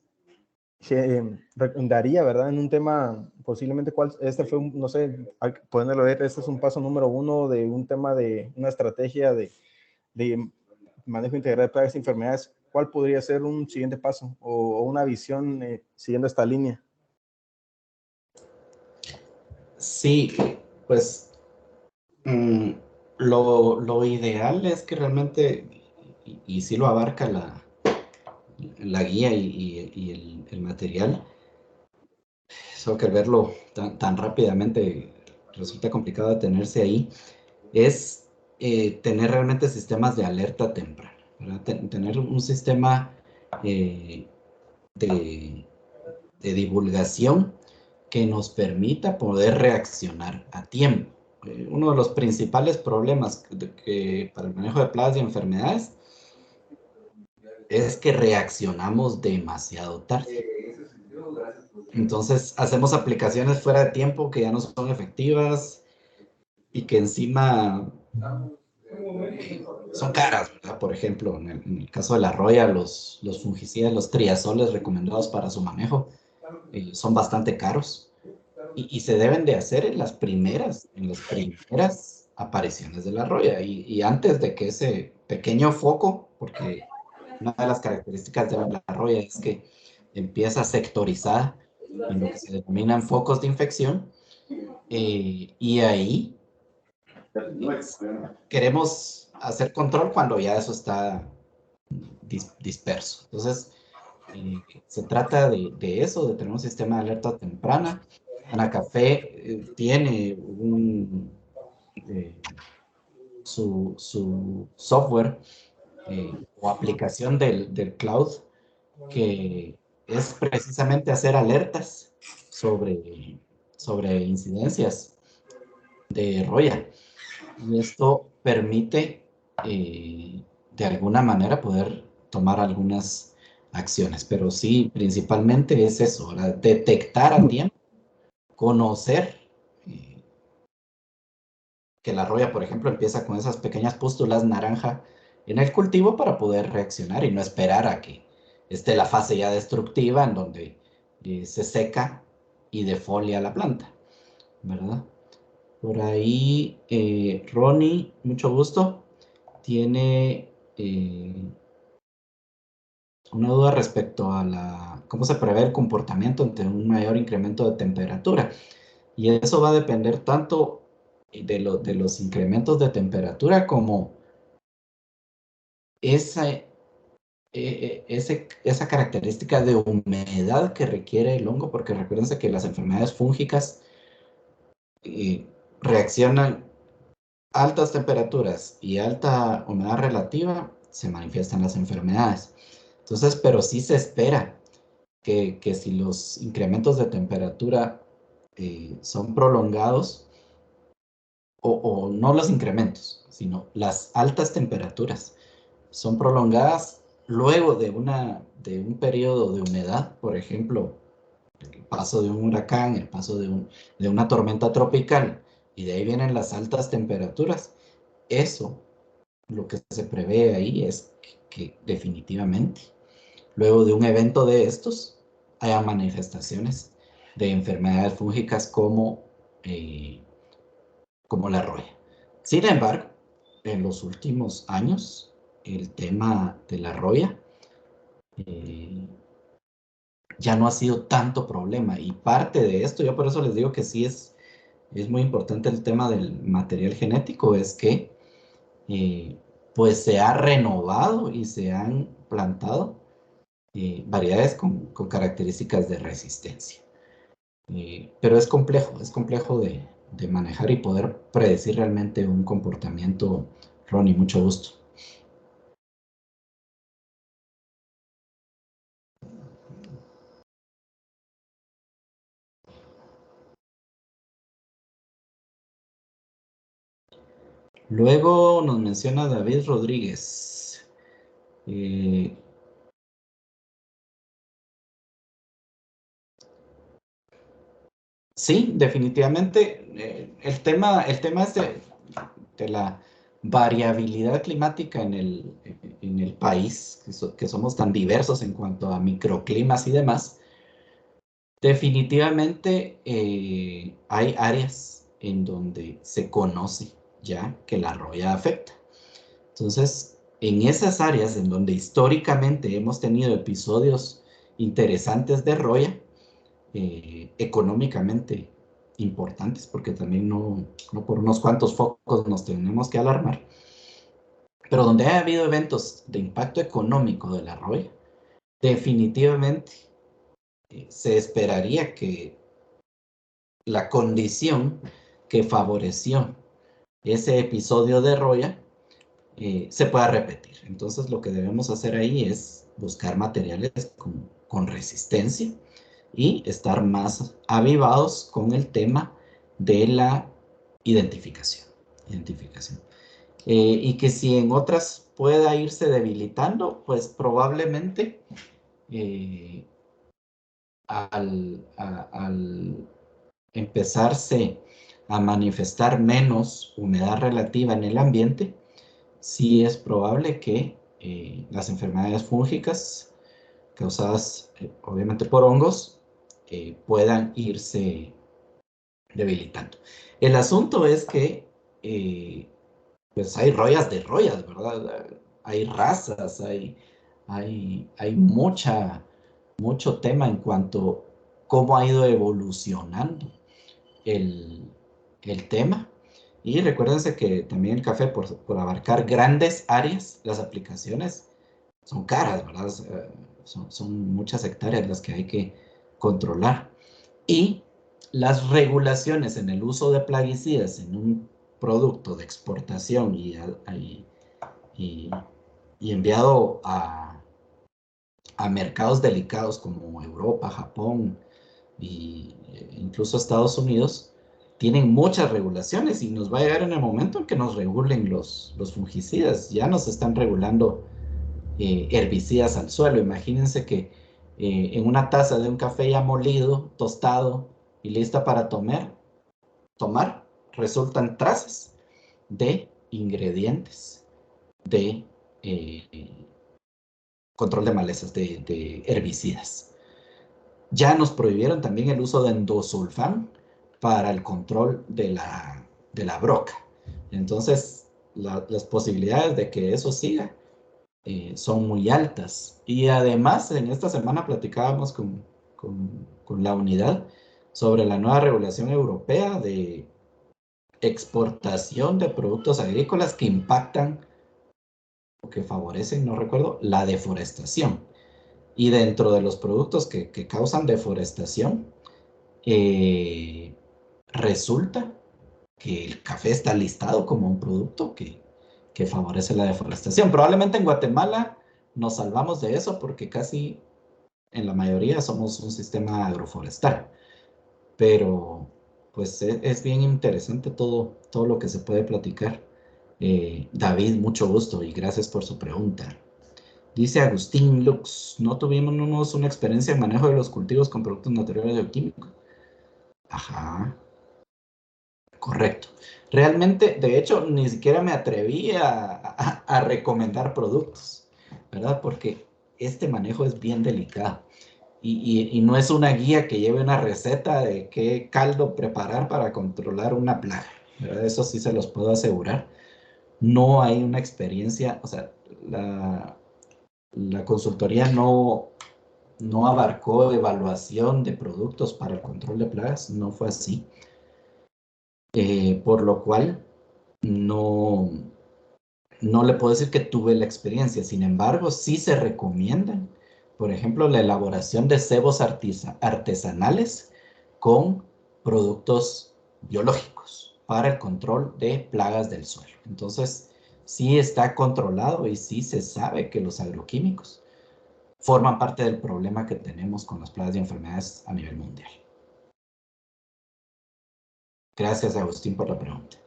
daría, verdad? En un tema, posiblemente, ¿cuál? Este fue, no sé, poderlo ver, este es un paso número 1 de un tema de una estrategia de manejo integral de plagas y enfermedades. ¿Cuál podría ser un siguiente paso o una visión siguiendo esta línea? Sí, pues lo ideal es que realmente, y sí lo abarca la guía y el material, solo que al verlo tan rápidamente resulta complicado detenerse ahí, es tener realmente sistemas de alerta temprana, ¿verdad? Tener un sistema de divulgación que nos permita poder reaccionar a tiempo. Uno de los principales problemas para el manejo de plagas y enfermedades es que reaccionamos demasiado tarde. Entonces hacemos aplicaciones fuera de tiempo que ya no son efectivas y que encima son caras, ¿verdad? Por ejemplo, en el caso de la roya, los fungicidas, los triazoles recomendados para su manejo son bastante caros y se deben de hacer en las primeras apariciones de la roya y antes de que ese pequeño foco, porque una de las características de la roya es que empieza sectorizada en lo que se denominan focos de infección y ahí queremos hacer control cuando ya eso está disperso. Entonces, se trata de eso, de tener un sistema de alerta temprana. Anacafé tiene su software o aplicación del cloud que es precisamente hacer alertas sobre incidencias de roya. Y esto permite, de alguna manera, poder tomar algunas acciones. Pero sí, principalmente es eso, ¿verdad? Detectar a tiempo, conocer que la roya, por ejemplo, empieza con esas pequeñas pústulas naranja en el cultivo para poder reaccionar y no esperar a que esté la fase ya destructiva en donde se seca y defolia la planta, ¿verdad? Por ahí, Ronnie, mucho gusto, tiene una duda respecto a cómo se prevé el comportamiento ante un mayor incremento de temperatura. Y eso va a depender tanto de los incrementos de temperatura como esa, esa característica de humedad que requiere el hongo, porque recuérdense que las enfermedades fúngicas reaccionan altas temperaturas y alta humedad relativa, se manifiestan las enfermedades. Entonces, pero sí se espera que si los incrementos de temperatura son prolongados, o no los incrementos, sino las altas temperaturas son prolongadas luego de un periodo de humedad, por ejemplo, el paso de un huracán, el paso de una tormenta tropical, y de ahí vienen las altas temperaturas, eso, lo que se prevé ahí es que definitivamente, luego de un evento de estos, haya manifestaciones de enfermedades fúngicas como la roya. Sin embargo, en los últimos años, el tema de la roya ya no ha sido tanto problema. Y parte de esto, yo por eso les digo que sí es muy importante el tema del material genético, es que pues se ha renovado y se han plantado variedades con características de resistencia. Pero es complejo de manejar y poder predecir realmente un comportamiento. Ronnie, mucho gusto. Luego nos menciona David Rodríguez. Sí, definitivamente. El tema es de la variabilidad climática en el país, que somos tan diversos en cuanto a microclimas y demás. Definitivamente hay áreas en donde se conoce ya que la roya afecta. Entonces, en esas áreas en donde históricamente hemos tenido episodios interesantes de roya, económicamente importantes, porque también no por unos cuantos focos nos tenemos que alarmar, pero donde ha habido eventos de impacto económico de la roya, definitivamente se esperaría que la condición que favoreció ese episodio de roya se pueda repetir. Entonces lo que debemos hacer ahí es buscar materiales con resistencia y estar más avivados con el tema de la identificación. Y que si en otras pueda irse debilitando, pues probablemente al empezarse a manifestar menos humedad relativa en el ambiente, sí es probable que las enfermedades fúngicas causadas obviamente por hongos puedan irse debilitando. El asunto es que pues hay royas de royas, ¿verdad? Hay razas, hay mucho tema en cuanto a cómo ha ido evolucionando el tema. Y recuérdense que también el café, por abarcar grandes áreas, las aplicaciones son caras, ¿verdad? Son muchas hectáreas las que hay que controlar. Y las regulaciones en el uso de plaguicidas en un producto de exportación y enviado a mercados delicados como Europa, Japón e incluso Estados Unidos, tienen muchas regulaciones y nos va a llegar en el momento en que nos regulen los fungicidas. Ya nos están regulando herbicidas al suelo. Imagínense que en una taza de un café ya molido, tostado y lista para tomar, resultan trazas de ingredientes de control de malezas, de herbicidas. Ya nos prohibieron también el uso de endosulfán para el control de la broca. Entonces, las posibilidades de que eso siga son muy altas. Y además, en esta semana platicábamos con la unidad sobre la nueva regulación europea de exportación de productos agrícolas que impactan o que favorecen, no recuerdo, la deforestación. Y dentro de los productos que causan deforestación, resulta que el café está listado como un producto que favorece la deforestación. Probablemente en Guatemala nos salvamos de eso porque casi en la mayoría somos un sistema agroforestal. Pero pues es bien interesante todo lo que se puede platicar. David, mucho gusto y gracias por su pregunta. Dice Agustín Lux, no tuvimos una experiencia en manejo de los cultivos con productos naturales bioquímicos. Ajá, correcto. Realmente, de hecho, ni siquiera me atreví a recomendar productos, ¿verdad? Porque este manejo es bien delicado. Y no es una guía que lleve una receta de qué caldo preparar para controlar una plaga, ¿verdad? Eso sí se los puedo asegurar. No hay una experiencia, o sea, la consultoría no abarcó evaluación de productos para el control de plagas, no fue así. Por lo cual, no le puedo decir que tuve la experiencia. Sin embargo, sí se recomiendan, por ejemplo, la elaboración de cebos artesanales con productos biológicos para el control de plagas del suelo. Entonces, sí está controlado y sí se sabe que los agroquímicos forman parte del problema que tenemos con las plagas y enfermedades a nivel mundial. Gracias, Agustín, por la pregunta.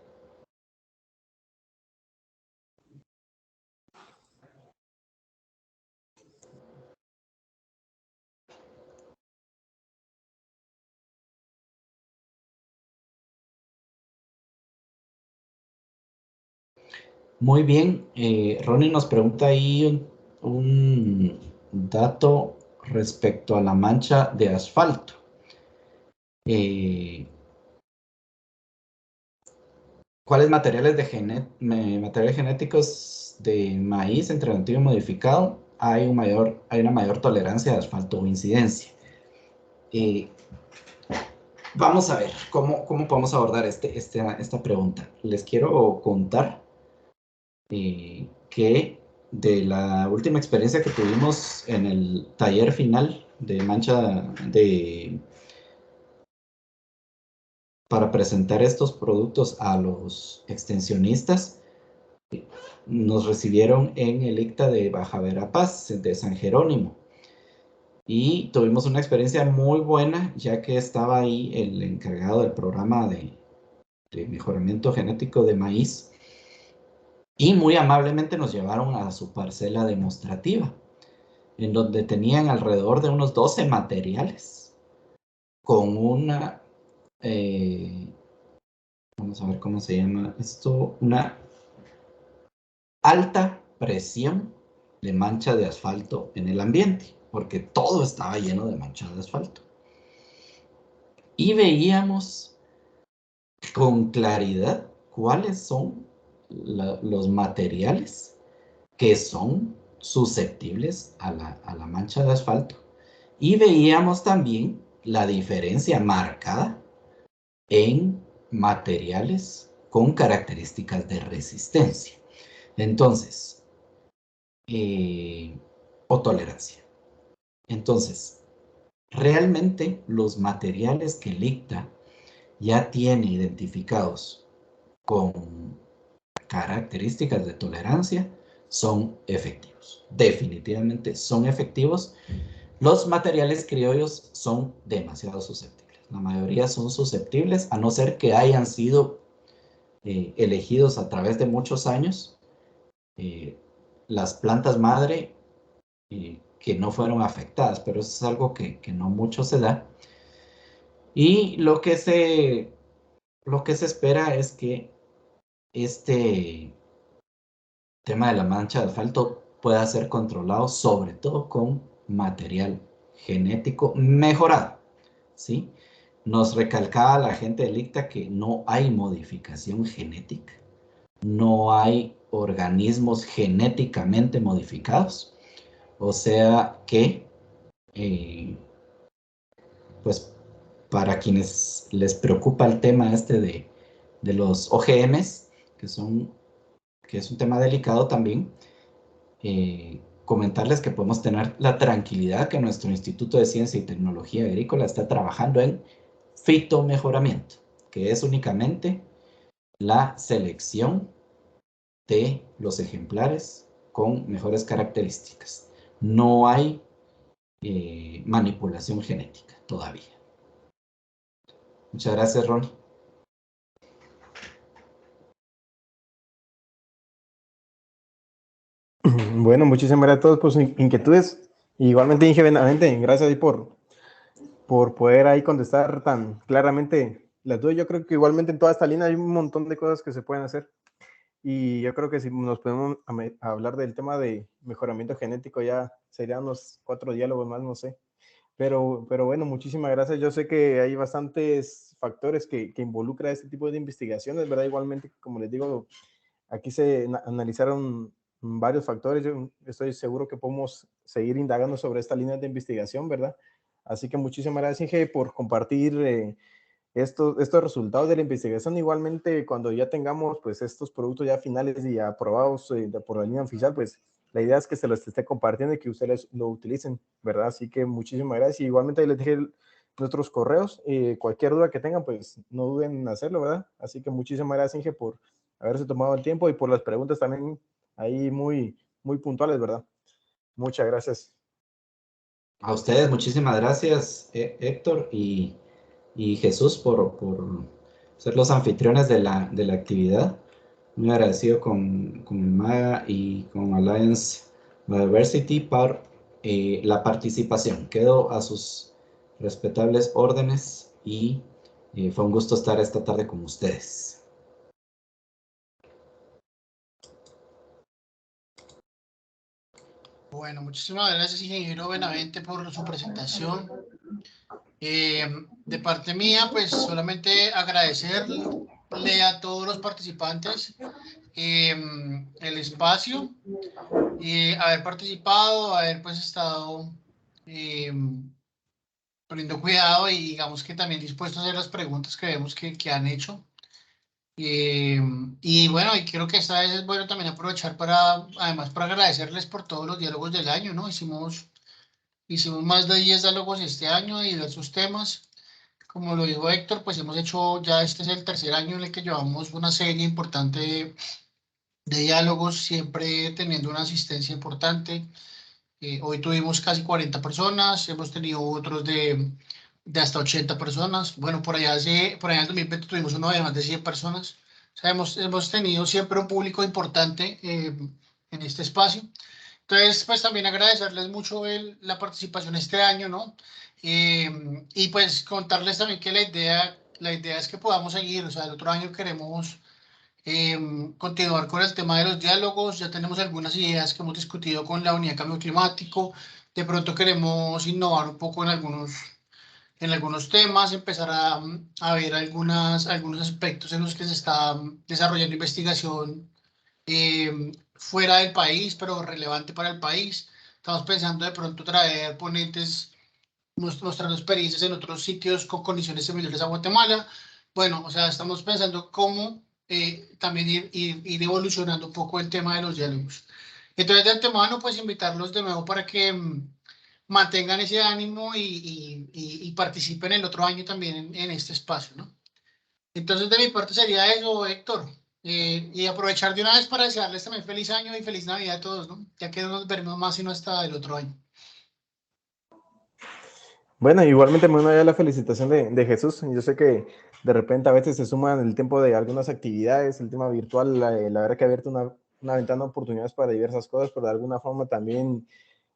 Muy bien, Ronnie nos pregunta ahí un dato respecto a la mancha de asfalto. ¿Cuáles materiales genéticos de maíz entre antiguo y modificado hay una mayor tolerancia de asfalto o incidencia? Vamos a ver cómo podemos abordar esta pregunta. Les quiero contar que de la última experiencia que tuvimos en el taller final de para presentar estos productos a los extensionistas, nos recibieron en el ICTA de Baja Verapaz, de San Jerónimo. Y tuvimos una experiencia muy buena, ya que estaba ahí el encargado del programa de mejoramiento genético de maíz. Y muy amablemente nos llevaron a su parcela demostrativa, en donde tenían alrededor de unos 12 materiales con una, vamos a ver cómo se llama esto, una alta presión de mancha de asfalto en el ambiente, porque todo estaba lleno de mancha de asfalto. Y veíamos con claridad cuáles son los materiales que son susceptibles a la mancha de asfalto. Y veíamos también la diferencia marcada en materiales con características de resistencia. Entonces, o tolerancia. Entonces, realmente los materiales que el ICTA ya tiene identificados con características de tolerancia son efectivos. Definitivamente son efectivos. Los materiales criollos son demasiado susceptibles. La mayoría son susceptibles, a no ser que hayan sido elegidos a través de muchos años las plantas madre que no fueron afectadas, pero eso es algo que no mucho se da. Y lo que se espera es que este tema de la mancha de asfalto pueda ser controlado, sobre todo con material genético mejorado, ¿sí? Nos recalcaba la gente del ICTA que no hay modificación genética, no hay organismos genéticamente modificados, o sea que, pues, para quienes les preocupa el tema de los OGMs, que es un tema delicado también, comentarles que podemos tener la tranquilidad que nuestro Instituto de Ciencia y Tecnología Agrícola está trabajando en fitomejoramiento, que es únicamente la selección de los ejemplares con mejores características. No hay manipulación genética todavía. Muchas gracias, Ronnie. Bueno, muchísimas gracias a todos por sus inquietudes. Igualmente, Inge Benavente, gracias ahí por poder ahí contestar tan claramente las dudas. Yo creo que igualmente en toda esta línea hay un montón de cosas que se pueden hacer. Y yo creo que si nos podemos hablar del tema de mejoramiento genético, ya serían unos 4 diálogos más, no sé. Pero bueno, muchísimas gracias. Yo sé que hay bastantes factores que involucran este tipo de investigaciones, ¿verdad? Igualmente, como les digo, aquí se analizaron varios factores. Yo estoy seguro que podemos seguir indagando sobre esta línea de investigación, ¿verdad? Así que muchísimas gracias, Inge, por compartir estos resultados de la investigación. Igualmente, cuando ya tengamos pues estos productos ya finales y aprobados por la línea oficial, pues la idea es que se los esté compartiendo y que ustedes lo utilicen, ¿verdad? Así que muchísimas gracias. Y igualmente les dejé nuestros correos. Cualquier duda que tengan, pues no duden en hacerlo, ¿verdad? Así que muchísimas gracias, Inge, por haberse tomado el tiempo y por las preguntas también ahí muy, muy puntuales, ¿verdad? Muchas gracias. A ustedes, muchísimas gracias, Héctor y Jesús, por ser los anfitriones de la actividad. Muy agradecido con MAGA y con Alliance Biodiversity por la participación. Quedo a sus respetables órdenes y fue un gusto estar esta tarde con ustedes. Bueno, muchísimas gracias, ingeniero Benavente, por su presentación. De parte mía, pues solamente agradecerle a todos los participantes el espacio, haber participado, haber pues estado eh, poniendo cuidado y digamos que también dispuestos a hacer las preguntas que vemos que han hecho. Eh, y bueno, y creo que esta vez es bueno también aprovechar además para agradecerles por todos los diálogos del año, ¿no? Hicimos más de 10 diálogos este año de diversos temas. Como lo dijo Héctor, pues hemos hecho, ya este es el tercer año en el que llevamos una serie importante de diálogos, siempre teniendo una asistencia importante. Hoy tuvimos casi 40 personas, hemos tenido otros de hasta 80 personas. Bueno, por allá en el 2020 tuvimos uno de más de 100 personas. O sea, hemos tenido siempre un público importante en este espacio. Entonces, pues también agradecerles mucho la participación este año, ¿no? Y pues contarles también que la idea es que podamos seguir, o sea, el otro año queremos continuar con el tema de los diálogos. Ya tenemos algunas ideas que hemos discutido con la Unidad de Cambio Climático. De pronto queremos innovar un poco en algunos temas, empezar a ver algunos aspectos en los que se está desarrollando investigación fuera del país, pero relevante para el país. Estamos pensando de pronto traer ponentes mostrando experiencias en otros sitios con condiciones similares a Guatemala. Bueno, o sea, estamos pensando cómo también ir evolucionando un poco el tema de los diálogos. Entonces, de antemano, pues invitarlos de nuevo para que mantengan ese ánimo y participen el otro año también en este espacio, ¿no? Entonces, de mi parte sería eso, Héctor. Y aprovechar de una vez para desearles también feliz año y feliz Navidad a todos, ¿no? Ya que no nos veremos más sino hasta el otro año. Bueno, igualmente me uno a la felicitación de Jesús. Yo sé que de repente a veces se suman el tiempo de algunas actividades, el tema virtual, la verdad que ha abierto una ventana de oportunidades para diversas cosas, pero de alguna forma también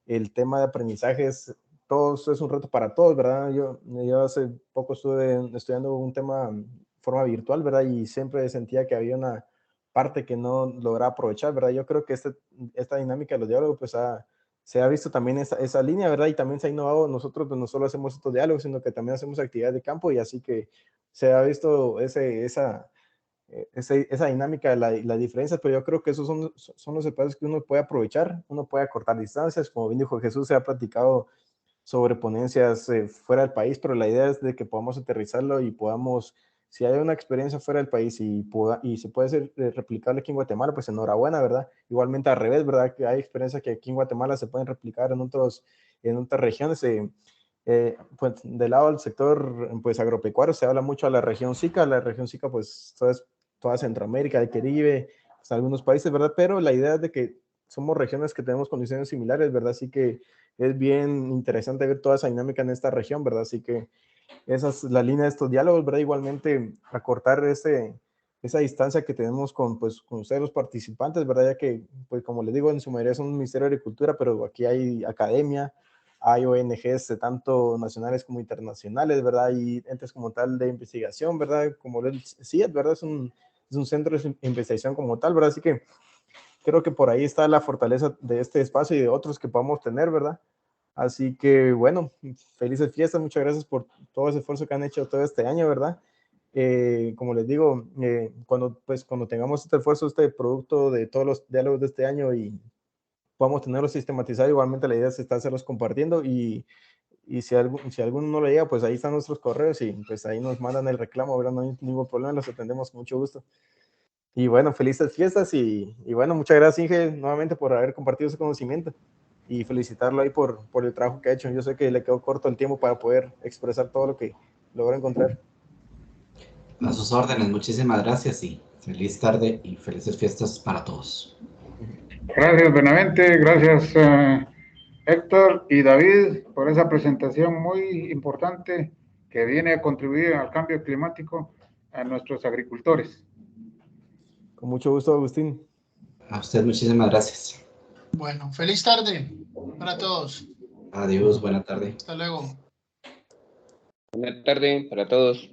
el tema de aprendizajes, todo es un reto para todos, ¿verdad? Yo hace poco estuve estudiando un tema de forma virtual, ¿verdad? Y siempre sentía que había una parte que no lograba aprovechar, ¿verdad? Yo creo que esta dinámica de los diálogos, pues se ha visto también esa línea, ¿verdad? Y también se ha innovado. Nosotros pues, no solo hacemos estos diálogos, sino que también hacemos actividades de campo y así que se ha visto esa dinámica, las diferencias, pero yo creo que esos son los espacios que uno puede aprovechar, uno puede acortar distancias, como bien dijo Jesús, se ha platicado sobre ponencias fuera del país, pero la idea es de que podamos aterrizarlo y podamos, si hay una experiencia fuera del país y se puede ser replicable aquí en Guatemala, pues enhorabuena, ¿verdad? Igualmente al revés, ¿verdad? Que hay experiencias que aquí en Guatemala se pueden replicar en otras regiones. Pues del lado del sector pues agropecuario se habla mucho de la región SICA pues toda Centroamérica, el Caribe, pues, algunos países, ¿verdad? Pero la idea es de que somos regiones que tenemos condiciones similares, ¿verdad? Así que es bien interesante ver toda esa dinámica en esta región, ¿verdad? Así que esa es la línea de estos diálogos, ¿verdad? Igualmente acortar esa distancia que tenemos con ustedes los participantes, ¿verdad? Ya que, pues como les digo, en su mayoría son un Ministerio de Agricultura, pero aquí hay academia, hay ONGs tanto nacionales como internacionales, ¿verdad? Y entes como tal de investigación, ¿verdad? Como el CIET, ¿verdad? Es un centro de investigación como tal, ¿verdad? Así que creo que por ahí está la fortaleza de este espacio y de otros que podamos tener, ¿verdad? Así que, bueno, felices fiestas, muchas gracias por todo ese esfuerzo que han hecho todo este año, ¿verdad? Como les digo, cuando tengamos este esfuerzo, este producto de todos los diálogos de este año y podamos tenerlo sistematizado, igualmente la idea es estarlos compartiendo y si alguno no le llega, pues ahí están nuestros correos y pues ahí nos mandan el reclamo, ¿verdad? No hay ningún problema, los atendemos con mucho gusto. Y bueno, felices fiestas y bueno, muchas gracias Inge nuevamente por haber compartido ese conocimiento. y felicitarlo ahí por el trabajo que ha hecho. Yo sé que le quedó corto el tiempo para poder expresar todo lo que logró encontrar. A sus órdenes, muchísimas gracias y feliz tarde y felices fiestas para todos. Gracias, Benavente, gracias Héctor y David por esa presentación muy importante que viene a contribuir al cambio climático a nuestros agricultores. Con mucho gusto, Agustín. A usted muchísimas gracias. Bueno, feliz tarde para todos. Adiós, buena tarde. Hasta luego. Buena tarde para todos.